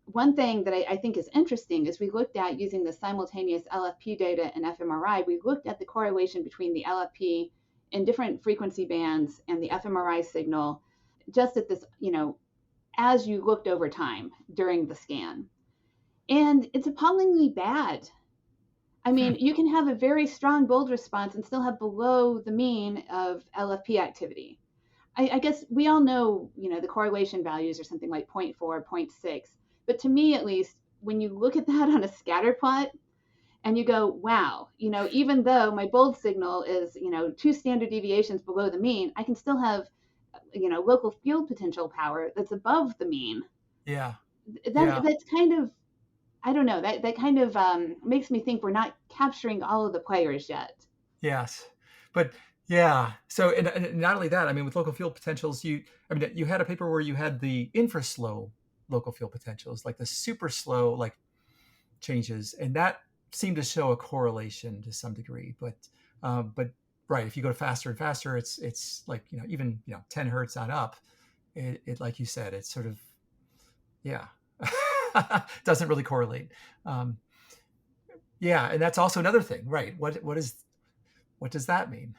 One thing that I think is interesting is we looked at, using the simultaneous LFP data and fMRI, we looked at the correlation between the LFP in different frequency bands and the fMRI signal, just at this, as you looked over time during the scan. And it's appallingly bad. I mean, you can have a very strong bold response and still have below the mean of LFP activity. I guess we all know, the correlation values are something like 0.4, zero point 0.6. But to me, at least, when you look at that on a scatter plot and you go, wow, even though my bold signal is, 2 standard deviations below the mean, I can still have, local field potential power that's above the mean. Yeah. That's kind of, I don't know, that kind of makes me think we're not capturing all of the players yet. Yes. But yeah. So, and not only that, I mean, with local field potentials, you had a paper where you had the infra slow local field potentials, like the super slow, like changes, and that seemed to show a correlation to some degree. But right, if you go faster and faster, it's like, even 10 hertz on up, it like you said, it's sort of, yeah, doesn't really correlate. Yeah, and that's also another thing, right? What does that mean?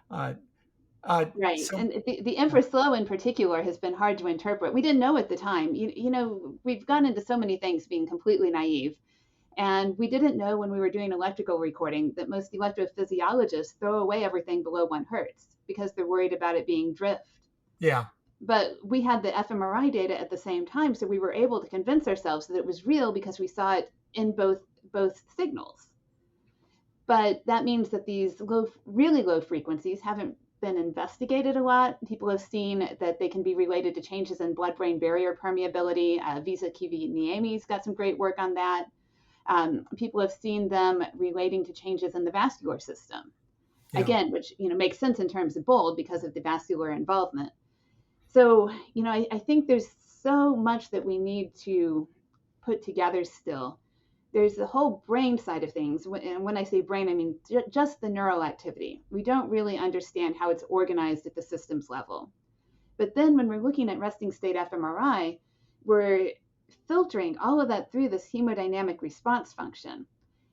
Right. So And the infra slow in particular has been hard to interpret. We didn't know at the time. We've gone into so many things being completely naive. And we didn't know when we were doing electrical recording that most electrophysiologists throw away everything below 1 hertz because they're worried about it being drift. yeah, But we had the fMRI data at the same time, so we were able to convince ourselves that it was real because we saw it in both signals. But that means that these really low frequencies haven't been investigated a lot. People have seen that they can be related to changes in blood-brain barrier permeability. Visa Kiviniemi's got some great work on that. People have seen them relating to changes in the vascular system. yeah. Again, which makes sense in terms of bold because of the vascular involvement. So, I think there's so much that we need to put together still. There's the whole brain side of things. And when I say brain, I mean just the neural activity. We don't really understand how it's organized at the systems level. But then when we're looking at resting state fMRI, we're filtering all of that through this hemodynamic response function.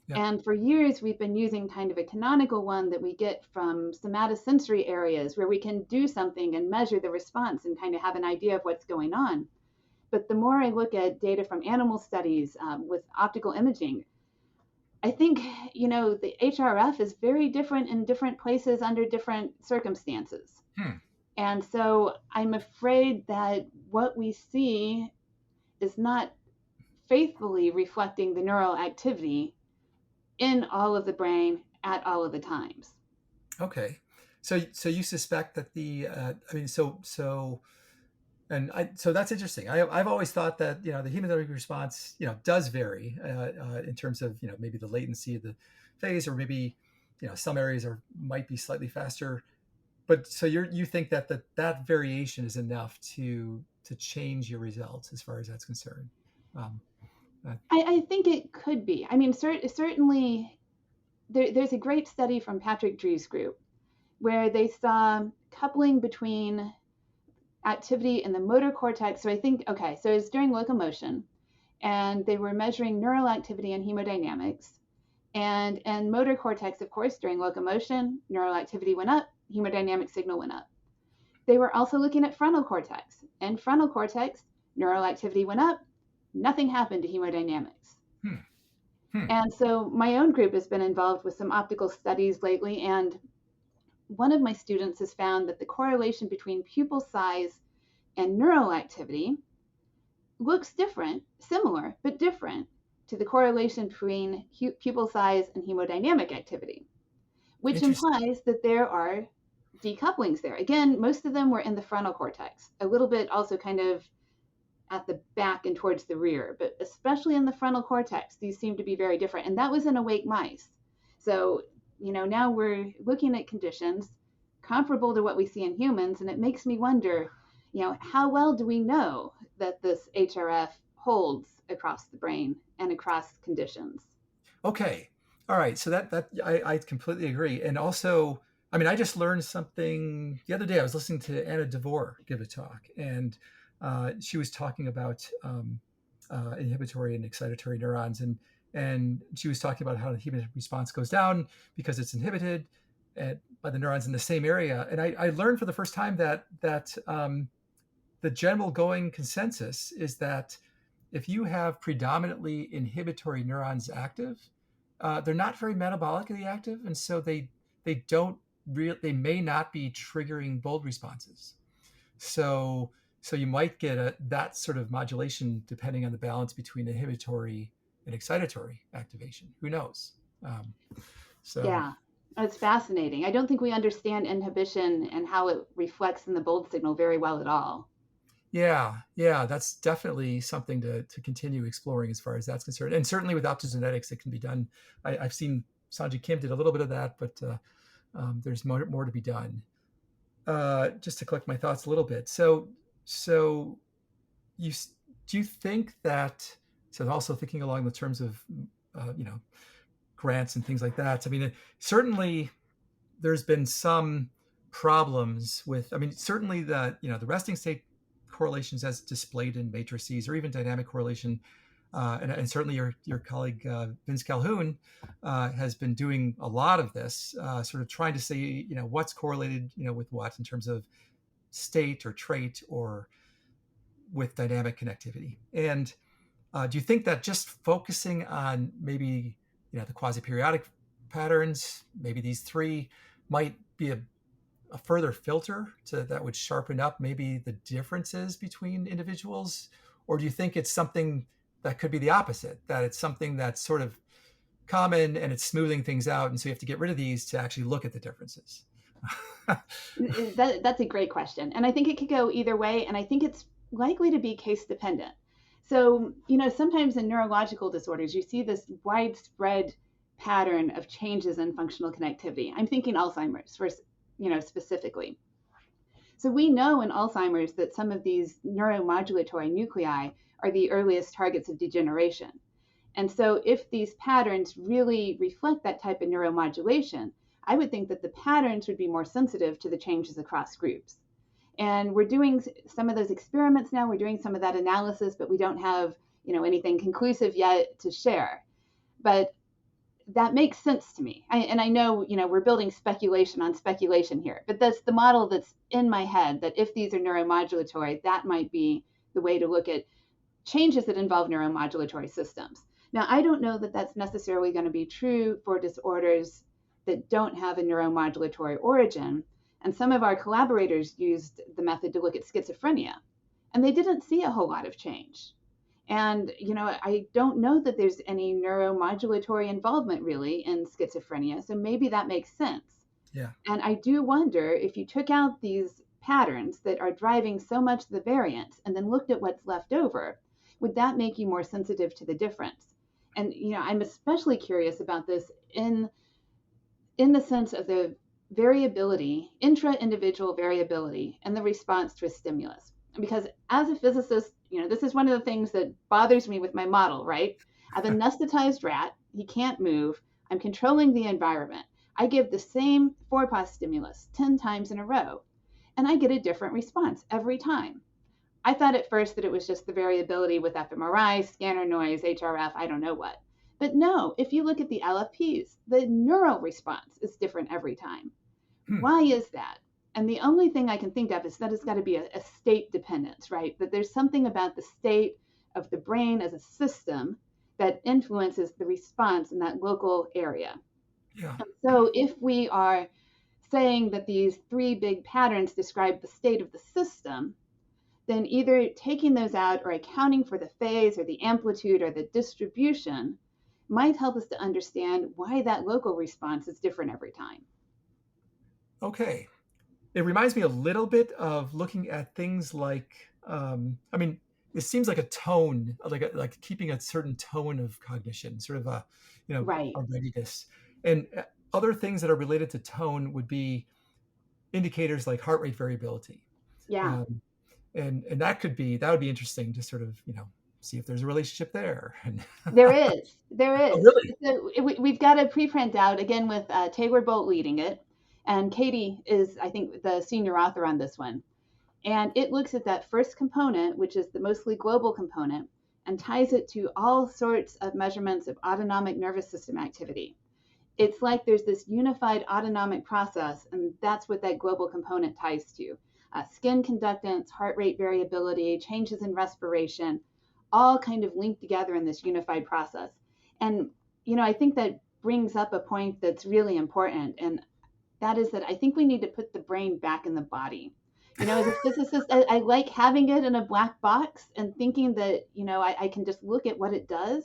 Yeah. And for years, we've been using kind of a canonical one that we get from somatosensory areas where we can do something and measure the response and kind of have an idea of what's going on. But the more I look at data from animal studies with optical imaging, I think, the HRF is very different in different places under different circumstances. And so I'm afraid that what we see is not faithfully reflecting the neural activity in all of the brain at all of the times. Okay. So you suspect that so that's interesting. I've always thought that the hemodynamic response does vary in terms of maybe the latency of the phase, or maybe some areas might be slightly faster. But so you think that variation is enough to change your results as far as that's concerned? I think it could be. I mean, certainly there's a great study from Patrick Drew's group where they saw coupling between activity in the motor cortex. So I think, okay, so it's during locomotion, and they were measuring neural activity and hemodynamics. And motor cortex, of course, during locomotion, neural activity went up, hemodynamic signal went up. They were also looking at frontal cortex. And frontal cortex, neural activity went up, nothing happened to hemodynamics. And so my own group has been involved with some optical studies lately, and one of my students has found that the correlation between pupil size and neural activity looks different, similar, but different to the correlation between pupil size and hemodynamic activity, which implies that there are decouplings there. Again, most of them were in the frontal cortex, a little bit also kind of at the back and towards the rear, but especially in the frontal cortex, these seem to be very different. And that was in awake mice. So, now we're looking at conditions comparable to what we see in humans, and it makes me wonder, how well do we know that this HRF holds across the brain and across conditions? Okay. All right. So that I completely agree. And also, I mean, I just learned something the other day. I was listening to Anna DeVore give a talk, and she was talking about inhibitory and excitatory neurons, and she was talking about how the hemodynamic response goes down because it's inhibited by the neurons in the same area. And I learned for the first time that the general going consensus is that if you have predominantly inhibitory neurons active, they're not very metabolically active, and so they may not be triggering bold responses. So you might get that sort of modulation depending on the balance between inhibitory and excitatory activation. Who knows? Yeah, it's fascinating. I don't think we understand inhibition and how it reflects in the bold signal very well at all. Yeah, that's definitely something to continue exploring as far as that's concerned. And certainly with optogenetics, it can be done. I've seen Sanjay Kim did a little bit of that, but there's more to be done. Just to collect my thoughts a little bit. So do you think that? So also thinking along the terms of grants and things like that. I mean, certainly there's been some problems with. I mean, certainly the resting state correlations as displayed in matrices or even dynamic correlation. And certainly your colleague Vince Calhoun has been doing a lot of this, sort of trying to say what's correlated with what in terms of state or trait or with dynamic connectivity. And do you think that just focusing on maybe the quasi-periodic patterns, maybe these three, might be a further filter that would sharpen up maybe the differences between individuals? Or do you think it's something that could be the opposite, that it's something that's sort of common and it's smoothing things out, and so you have to get rid of these to actually look at the differences? That's a great question. And I think it could go either way, and I think it's likely to be case dependent. So, sometimes in neurological disorders, you see this widespread pattern of changes in functional connectivity. I'm thinking Alzheimer's specifically. So we know in Alzheimer's that some of these neuromodulatory nuclei are the earliest targets of degeneration. And so if these patterns really reflect that type of neuromodulation, I would think that the patterns would be more sensitive to the changes across groups. And we're doing some of those experiments now. We're doing some of that analysis, but we don't have, anything conclusive yet to share. But that makes sense to me. I know, we're building speculation on speculation here, but that's the model that's in my head, that if these are neuromodulatory, that might be the way to look at changes that involve neuromodulatory systems. Now, I don't know that that's necessarily going to be true for disorders that don't have a neuromodulatory origin. And some of our collaborators used the method to look at schizophrenia, and they didn't see a whole lot of change. And, I don't know that there's any neuromodulatory involvement really in schizophrenia. So maybe that makes sense. Yeah. And I do wonder if you took out these patterns that are driving so much of the variance and then looked at what's left over, would that make you more sensitive to the difference? And, I'm especially curious about this in the sense of the variability, intra-individual variability in the response to a stimulus. Because as a physicist, this is one of the things that bothers me with my model, right? I have a anesthetized rat. He can't move. I'm controlling the environment. I give the same 4-pos stimulus 10 times in a row, and I get a different response every time. I thought at first that it was just the variability with fMRI, scanner noise, HRF, I don't know what. But no, if you look at the LFPs, the neural response is different every time. Why is that? And the only thing I can think of is that it's got to be a state dependence, right? That there's something about the state of the brain as a system that influences the response in that local area. Yeah. And so if we are saying that these 3 big patterns describe the state of the system, then either taking those out or accounting for the phase or the amplitude or the distribution might help us to understand why that local response is different every time. Okay. It reminds me a little bit of looking at things like, it seems like a tone, like keeping a certain tone of cognition, sort of Right. a readiness. And other things that are related to tone would be indicators like heart rate variability. Yeah. And that would be interesting to sort of, see if there's a relationship there. There is. Oh, really? So we've got a preprint out, again, with Taylor Bolt leading it. And Katie is, I think, the senior author on this one. And it looks at that first component, which is the mostly global component, and ties it to all sorts of measurements of autonomic nervous system activity. It's like there's this unified autonomic process, and that's what that global component ties to. Skin conductance, heart rate variability, changes in respiration, all kind of linked together in this unified process. And, I think that brings up a point that's really important. And that is that I think we need to put the brain back in the body. As a physicist, I like having it in a black box and thinking that, I can just look at what it does,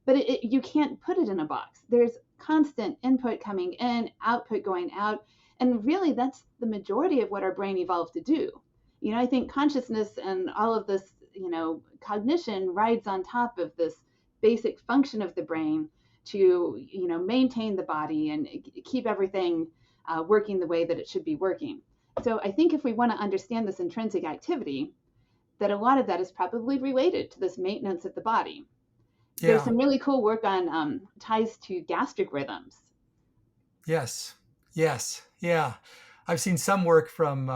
but you can't put it in a box. There's constant input coming in, output going out. And really, that's the majority of what our brain evolved to do. I think consciousness and all of this, cognition rides on top of this basic function of the brain to, maintain the body and keep everything working the way that it should be working. So I think if we want to understand this intrinsic activity, that a lot of that is probably related to this maintenance of the body. There's Yeah. some really cool work on ties to gastric rhythms. Yes. Yes. Yeah. I've seen some work from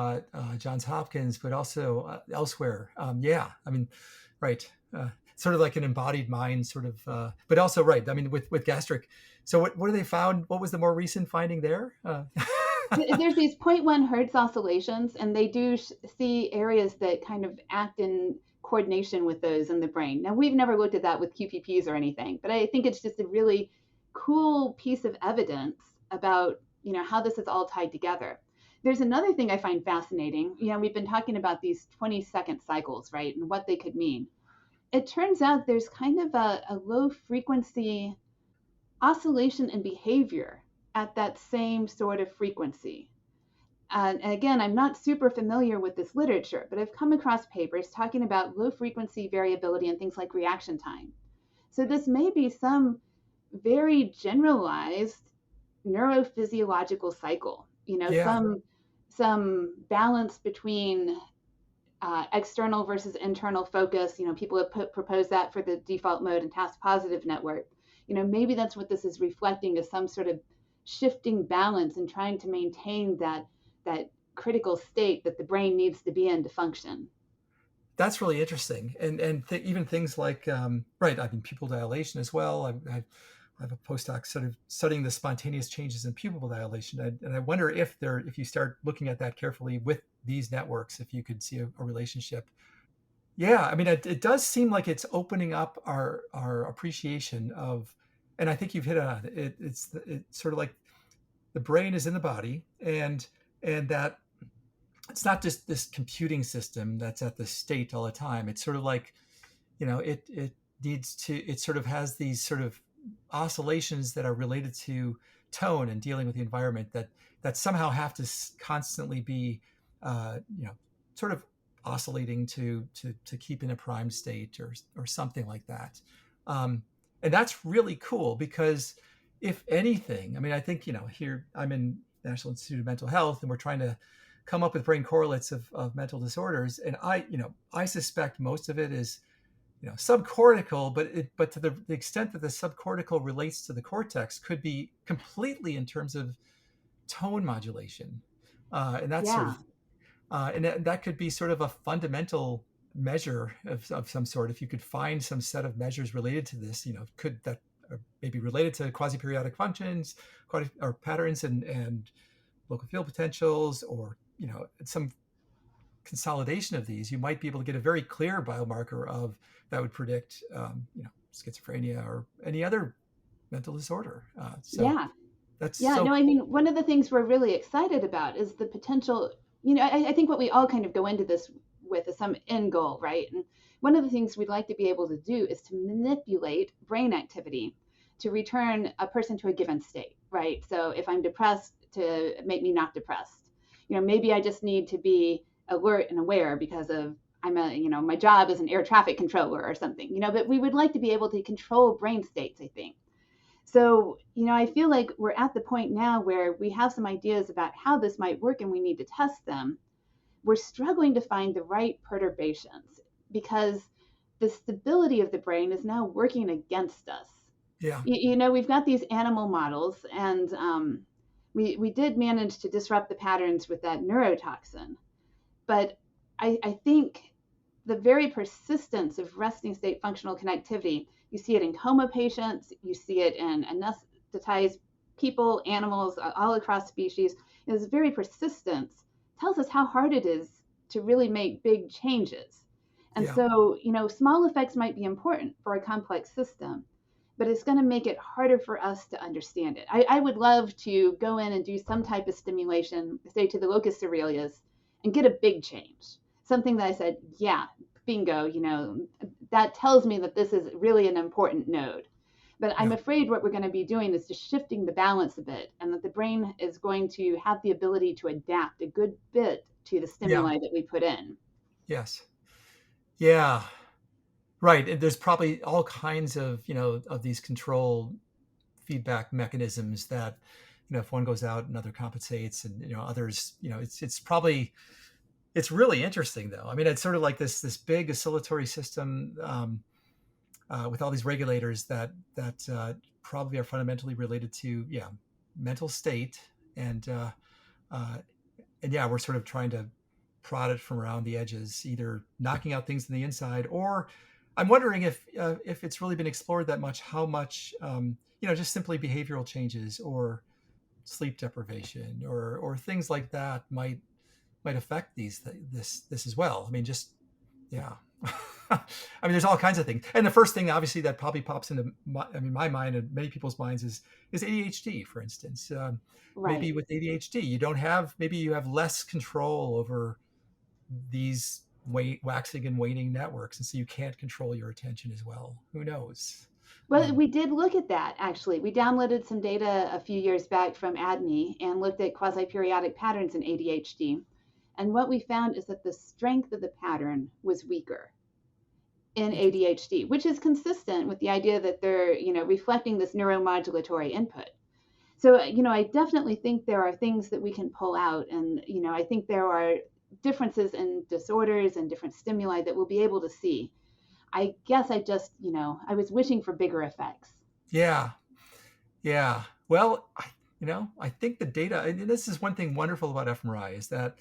Johns Hopkins, but also elsewhere. Yeah. I mean, right. Sort of like an embodied mind, sort of, but also right. I mean, with gastric. So what have they found? What was the more recent finding there? There's these 0.1 hertz oscillations, and they do see areas that kind of act in coordination with those in the brain. Now, we've never looked at that with QPPs or anything, but I think it's just a really cool piece of evidence about, how this is all tied together. There's another thing I find fascinating. We've been talking about these 20-second cycles, right, and what they could mean. It turns out there's kind of a low frequency oscillation in behavior at that same sort of frequency. And again, I'm not super familiar with this literature, but I've come across papers talking about low frequency variability and things like reaction time. So this may be some very generalized neurophysiological cycle, Yeah. some balance between external versus internal focus. People have proposed that for the default mode and task positive network. Maybe that's what this is reflecting, is some sort of shifting balance and trying to maintain that critical state that the brain needs to be in to function. That's really interesting, and even things like right. I mean, pupil dilation as well. I have a postdoc sort of studying the spontaneous changes in pupil dilation, and I wonder if you start looking at that carefully with these networks, if you could see a relationship. Yeah, I mean, it does seem like it's opening up our appreciation of, and I think you've hit on it. It's sort of like the brain is in the body, and that it's not just this computing system that's at the state all the time. It's sort of like, it needs to, it sort of has these sort of oscillations that are related to tone and dealing with the environment that somehow have to constantly be, sort of oscillating to keep in a prime state or something like that. And that's really cool because if anything, I mean, I think, here I'm in National Institute of Mental Health, and we're trying to come up with brain correlates of mental disorders. And I suspect most of it is, subcortical, but to the extent that the subcortical relates to the cortex could be completely in terms of tone modulation. And that's sort Yeah. of, and that could be sort of a fundamental measure of some sort. If you could find some set of measures related to this, could that maybe related to quasi-periodic functions or patterns and local field potentials, or some consolidation of these, you might be able to get a very clear biomarker of that would predict schizophrenia or any other mental disorder. So Yeah. that's Yeah. so No, I cool. mean, one of the things we're really excited about is the potential. I think what we all kind of go into this with is some end goal, right? And one of the things we'd like to be able to do is to manipulate brain activity to return a person to a given state, right? So if I'm depressed, to make me not depressed. Maybe I just need to be alert and aware because of my job as an air traffic controller or something, but we would like to be able to control brain states, I think. So, I feel like we're at the point now where we have some ideas about how this might work and we need to test them. We're struggling to find the right perturbations because the stability of the brain is now working against us. Yeah. We've got these animal models, and we did manage to disrupt the patterns with that neurotoxin. But I think the very persistence of resting state functional connectivity, you see it in coma patients, you see it in anesthetized people, animals, all across species, is very persistent, tells us how hard it is to really make big changes. And Yeah. so, small effects might be important for a complex system, but it's going to make it harder for us to understand it. I would love to go in and do some type of stimulation, say to the locus coeruleus, and get a big change. Something that I said, yeah, bingo, that tells me that this is really an important node. But I'm Yeah. afraid what we're going to be doing is just shifting the balance a bit, and that the brain is going to have the ability to adapt a good bit to the Yeah. stimuli that we put in. Yes. Yeah. Right. And there's probably all kinds of, of these control feedback mechanisms that, if one goes out, another compensates, and, others, it's really interesting though. I mean, it's sort of like this big oscillatory system, with all these regulators that probably are fundamentally related to, mental state. And, uh, and yeah, we're sort of trying to prod it from around the edges, either knocking out things in the inside, or I'm wondering if it's really been explored that much, how much, just simply behavioral changes or sleep deprivation or things like that might affect this as well. I mean, just yeah. I mean, there's all kinds of things, and the first thing, obviously, that probably pops into my mind and many people's minds is ADHD, for instance. Maybe Right. with ADHD, maybe you have less control over these waxing and waning networks, and so you can't control your attention as well. Who knows? Well, we did look at that actually. We downloaded some data a few years back from ADNI and looked at quasi-periodic patterns in ADHD. And what we found is that the strength of the pattern was weaker in Interesting. ADHD, which is consistent with the idea that they're, reflecting this neuromodulatory input. So, I definitely think there are things that we can pull out. And, I think there are differences in disorders and different stimuli that we'll be able to see. I guess I just, I was wishing for bigger effects. Yeah, yeah. Well, I think the data, and this is one thing wonderful about fMRI, is that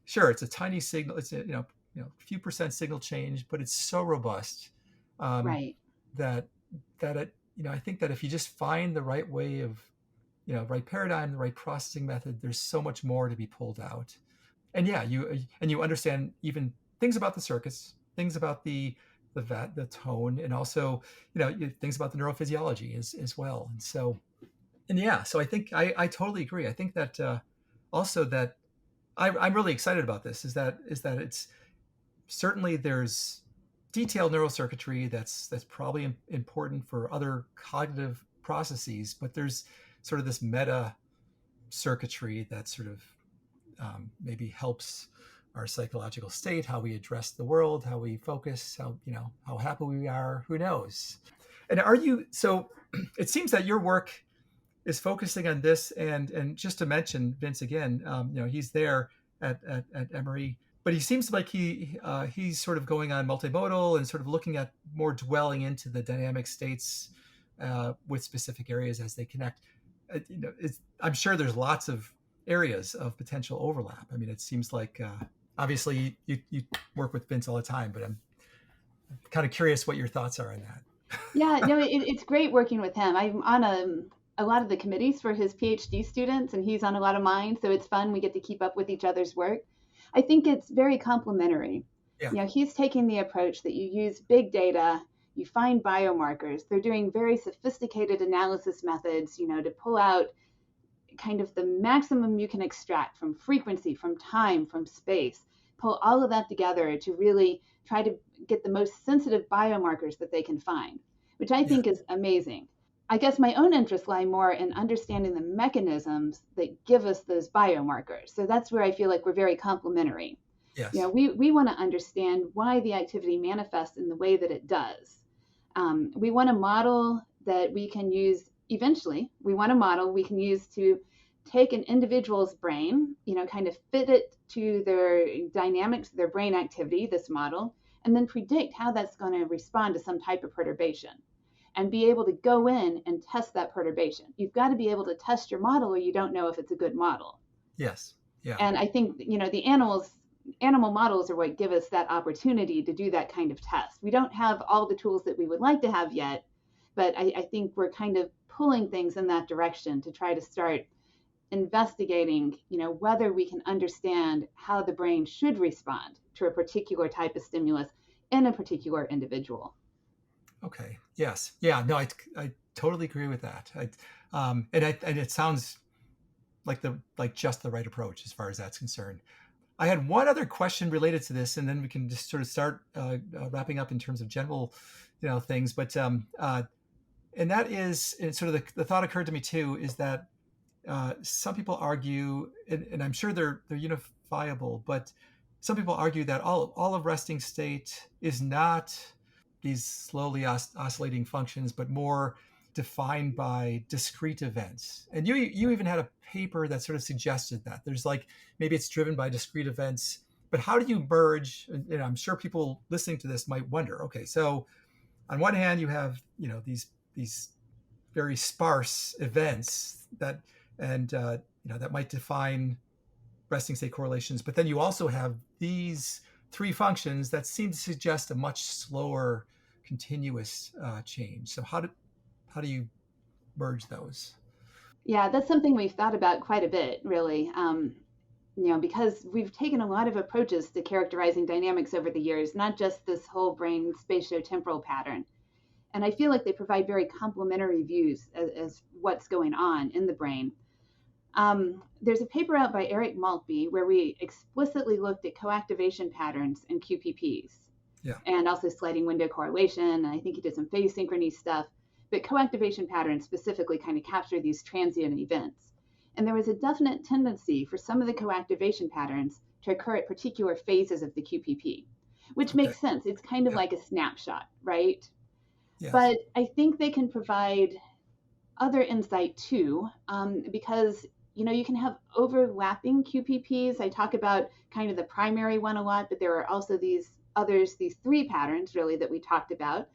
sure, it's a tiny signal, it's a few percent signal change, but it's so robust, um, Right. that it, I think that if you just find the right way of, right paradigm, the right processing method, there's so much more to be pulled out. And yeah, you understand even things about the circuits, things about the tone, and also things about the neurophysiology as well. And so, and yeah, so I think I totally agree. I think that also that I'm really excited about this is that it's certainly there's detailed neurocircuitry that's probably important for other cognitive processes, but there's sort of this meta circuitry that sort of maybe helps our psychological state, how we address the world, how we focus, how happy we are. Who knows? And are you so? It seems that your work is focusing on this, and just to mention Vince again, he's there at Emory, but he seems like he's sort of going on multimodal and sort of looking at more dwelling into the dynamic states with specific areas as they connect. I'm sure there's lots of areas of potential overlap. I mean, it seems like obviously you work with Vince all the time, but I'm kind of curious what your thoughts are on that. Yeah, no, it's great working with him. I'm on a lot of the committees for his PhD students, and he's on a lot of mine. So it's fun. We get to keep up with each other's work. I think it's very complementary. Yeah. He's taking the approach that you use big data, you find biomarkers. They're doing very sophisticated analysis methods, to pull out kind of the maximum you can extract from frequency, from time, from space, pull all of that together to really try to get the most sensitive biomarkers that they can find, which I Yeah. think is amazing. I guess my own interests lie more in understanding the mechanisms that give us those biomarkers. So that's where I feel like we're very complementary. Yes. We want to understand why the activity manifests in the way that it does. We want a model that we can use eventually. We want a model we can use to take an individual's brain, kind of fit it to their dynamics, their brain activity, this model, and then predict how that's going to respond to some type of perturbation and be able to go in and test that perturbation. You've got to be able to test your model or you don't know if it's a good model. Yes. Yeah. And I think, the animal models are what give us that opportunity to do that kind of test. We don't have all the tools that we would like to have yet, but I think we're kind of pulling things in that direction to try to start investigating, whether we can understand how the brain should respond to a particular type of stimulus in a particular individual. Okay. Yes. Yeah. No, I totally agree with that. And it sounds like just the right approach as far as that's concerned. I had one other question related to this, and then we can just sort of start wrapping up in terms of general, things. But and that is sort of the thought occurred to me too, is that some people argue, and I'm sure they're unifiable, but some people argue that all of resting state is not these slowly oscillating functions, but more defined by discrete events. And you even had a paper that sort of suggested that there's maybe it's driven by discrete events, but how do you merge? And I'm sure people listening to this might wonder. Okay, so on one hand, you have these very sparse events that that might define resting state correlations, but then you also have these three functions that seem to suggest a much slower continuous change. So how do you merge those? Yeah, that's something we've thought about quite a bit, really. Because we've taken a lot of approaches to characterizing dynamics over the years, not just this whole brain spatiotemporal pattern. And I feel like they provide very complementary views as what's going on in the brain. There's a paper out by Eric Maltby where we explicitly looked at coactivation patterns in QPPs. Yeah. And also sliding window correlation. I think he did some phase synchrony stuff. But coactivation patterns specifically kind of capture these transient events. And there was a definite tendency for some of the coactivation patterns to occur at particular phases of the QPP, which makes sense. It's kind of like a snapshot, right? Yes. But I think they can provide other insight too, because you can have overlapping QPPs. I talk about kind of the primary one a lot, but there are also these others, these three patterns really that we talked about,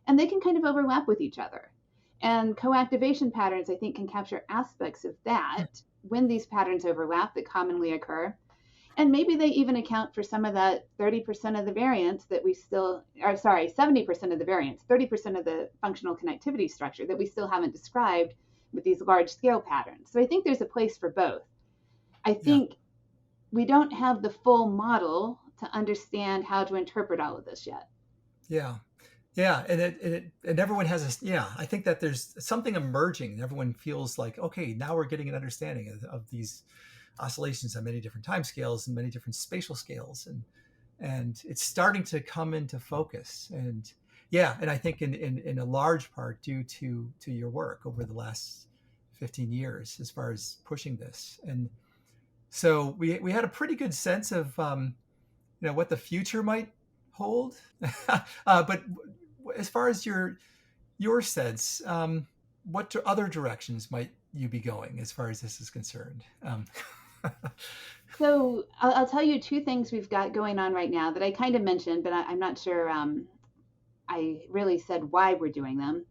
and they can kind of overlap with each other. And coactivation patterns, I think, can capture aspects of that when these patterns overlap that commonly occur. And maybe they even account for some of that 30% of the variance that we still, or sorry, 70% of the variance, 30% of the functional connectivity structure that we still haven't described with these large scale patterns. So I think there's a place for both. I think we don't have the full model to understand how to interpret all of this yet. Yeah. Yeah. And everyone has I think that there's something emerging and everyone feels like, okay, now we're getting an understanding of these oscillations on many different time scales and many different spatial scales. And it's starting to come into focus. And I think in a large part due to your work over the last 15 years as far as pushing this. And so we had a pretty good sense of what the future might hold. But as far as your sense, what other directions might you be going as far as this is concerned? So I'll tell you two things we've got going on right now that I kind of mentioned, but I'm not sure I really said why we're doing them.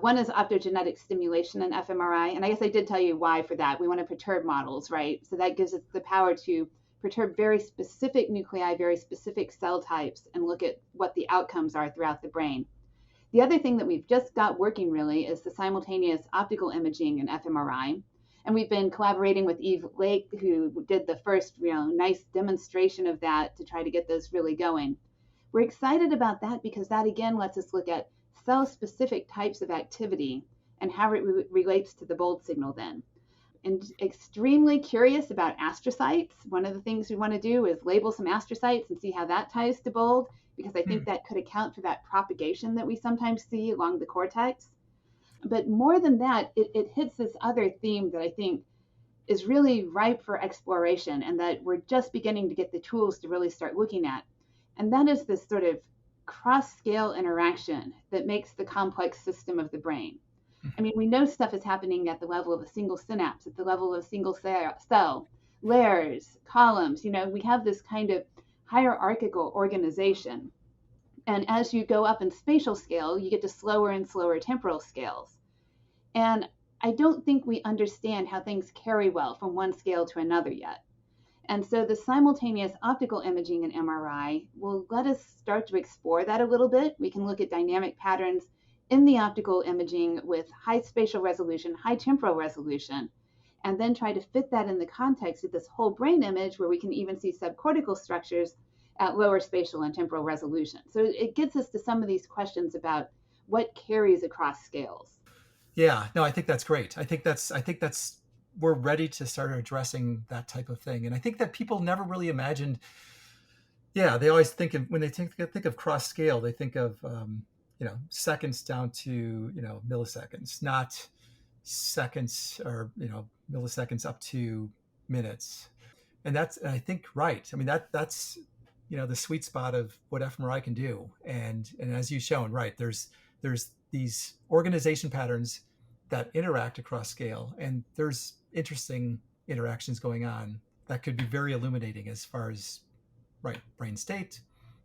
One is optogenetic stimulation in fMRI, and I guess I did tell you why for that. We want to perturb models, right? So that gives us the power to perturb very specific nuclei, very specific cell types, and look at what the outcomes are throughout the brain. The other thing that we've just got working really is the simultaneous optical imaging in fMRI. And we've been collaborating with Eve Lake, who did the first nice demonstration of that to try to get this really going. We're excited about that because that again lets us look at cell-specific types of activity and how it relates to the bold signal then. And extremely curious about astrocytes. One of the things we want to do is label some astrocytes and see how that ties to bold, because I think that could account for that propagation that we sometimes see along the cortex. But more than that, it hits this other theme that I think is really ripe for exploration and that we're just beginning to get the tools to really start looking at. And that is this sort of cross-scale interaction that makes the complex system of the brain. I mean, we know stuff is happening at the level of a single synapse, at the level of a single cell, layers, columns. We have this kind of hierarchical organization. And as you go up in spatial scale, you get to slower and slower temporal scales. And I don't think we understand how things carry well from one scale to another yet. And so the simultaneous optical imaging in MRI will let us start to explore that a little bit. We can look at dynamic patterns in the optical imaging with high spatial resolution, high temporal resolution, and then try to fit that in the context of this whole brain image where we can even see subcortical structures at lower spatial and temporal resolution. So it gets us to some of these questions about what carries across scales. Yeah, no, I think that's great. I think that's we're ready to start addressing that type of thing. And I think that people never really imagined. Yeah, they always think of, when they think of cross scale, they think of seconds down to milliseconds, not seconds or milliseconds up to minutes. And that's, I think, right. I mean, that's the sweet spot of what fMRI can do. And as you've shown, right, there's these organization patterns that interact across scale, and there's interesting interactions going on that could be very illuminating as far as, right, brain state,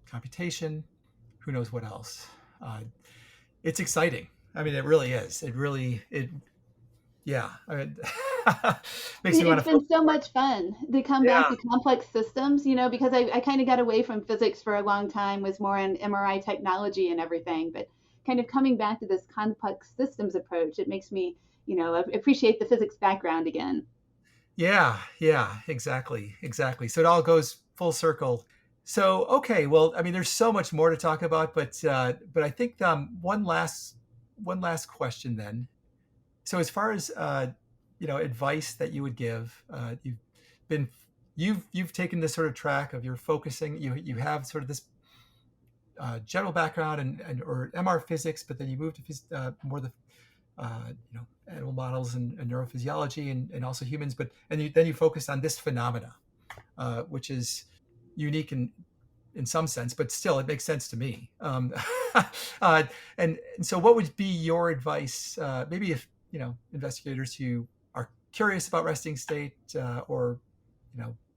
computation, who knows what else. It's exciting. I mean, it really is. Yeah. I mean, makes me want to. It's been so much fun to come back to complex systems, because I kind of got away from physics for a long time, was more in MRI technology and everything, but kind of coming back to this complex systems approach, it makes me, appreciate the physics background again. Yeah, exactly. So it all goes full circle. So, okay, well, I mean, there's so much more to talk about, but I think one last question then. So as far as advice that you would give, you've taken this sort of track of your focusing. You have sort of this general background or MR physics, but then you moved to more the animal models and neurophysiology and also humans. But then you focused on this phenomena, which is unique in some sense, but still it makes sense to me. And so, what would be your advice? Maybe if investigators who are curious about resting state, or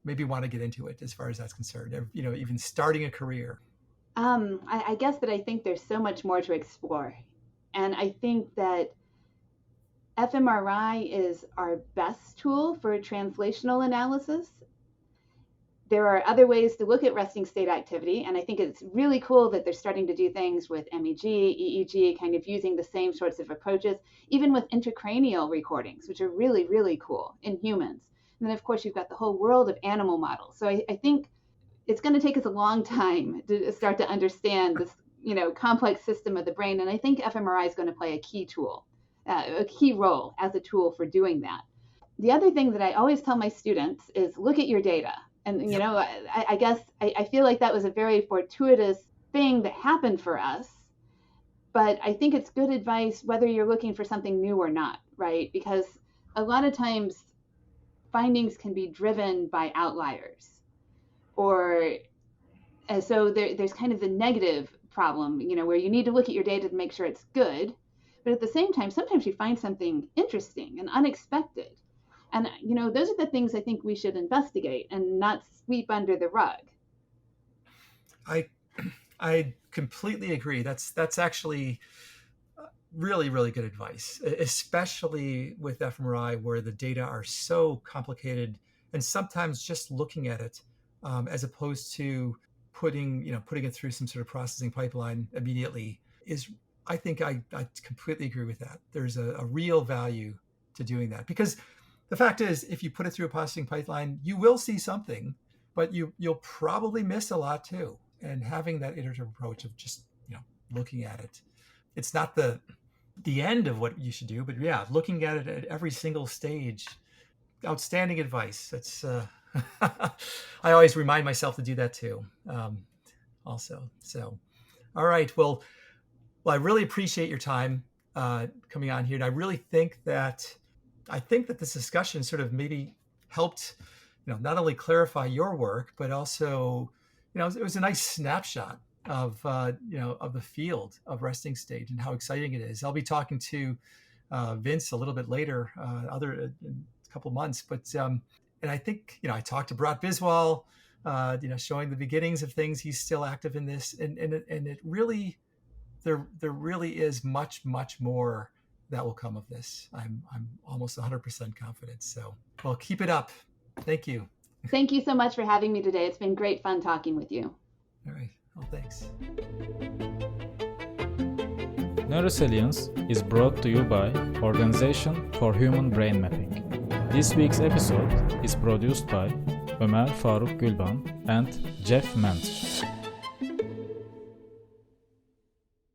maybe want to get into it as far as that's concerned, even starting a career. I guess that I think there's so much more to explore. And I think that fMRI is our best tool for translational analysis. There are other ways to look at resting state activity, and I think it's really cool that they're starting to do things with MEG, EEG, kind of using the same sorts of approaches, even with intracranial recordings, which are really, really cool in humans. And then, of course, you've got the whole world of animal models. So I think it's going to take us a long time to start to understand this, complex system of the brain. And I think fMRI is going to play a key role as a tool for doing that. The other thing that I always tell my students is look at your data. And, I guess I feel like that was a very fortuitous thing that happened for us. But I think it's good advice whether you're looking for something new or not, right? Because a lot of times findings can be driven by outliers. So there's kind of the negative problem, where you need to look at your data to make sure it's good. But at the same time, sometimes you find something interesting and unexpected. And, those are the things I think we should investigate and not sweep under the rug. I completely agree. That's actually really, really good advice, especially with fMRI, where the data are so complicated, and sometimes just looking at it, as opposed to putting it through some sort of processing pipeline immediately, is, I think I completely agree with that. There's a real value to doing that, because the fact is, if you put it through a processing pipeline, you will see something, but you'll probably miss a lot too. And having that iterative approach of just looking at it, it's not the end of what you should do, but looking at it at every single stage. Outstanding advice. That's I always remind myself to do that too. Also, so all right. Well, I really appreciate your time coming on here, and I really think that this discussion sort of maybe helped, not only clarify your work, but also, it was a nice snapshot of the field of resting state and how exciting it is. I'll be talking to Vince a little bit later, in a couple months, but and I think I talked to Bharat Biswal, showing the beginnings of things. He's still active in this, and it really, there really is much more that will come of this. I'm almost 100% confident. So, well, keep it up. Thank you. Thank you so much for having me today. It's been great fun talking with you. All right. Well, thanks. Neurosalience is brought to you by Organization for Human Brain Mapping. This week's episode is produced by Ömer Faruk Gülban, and Jeff Ment.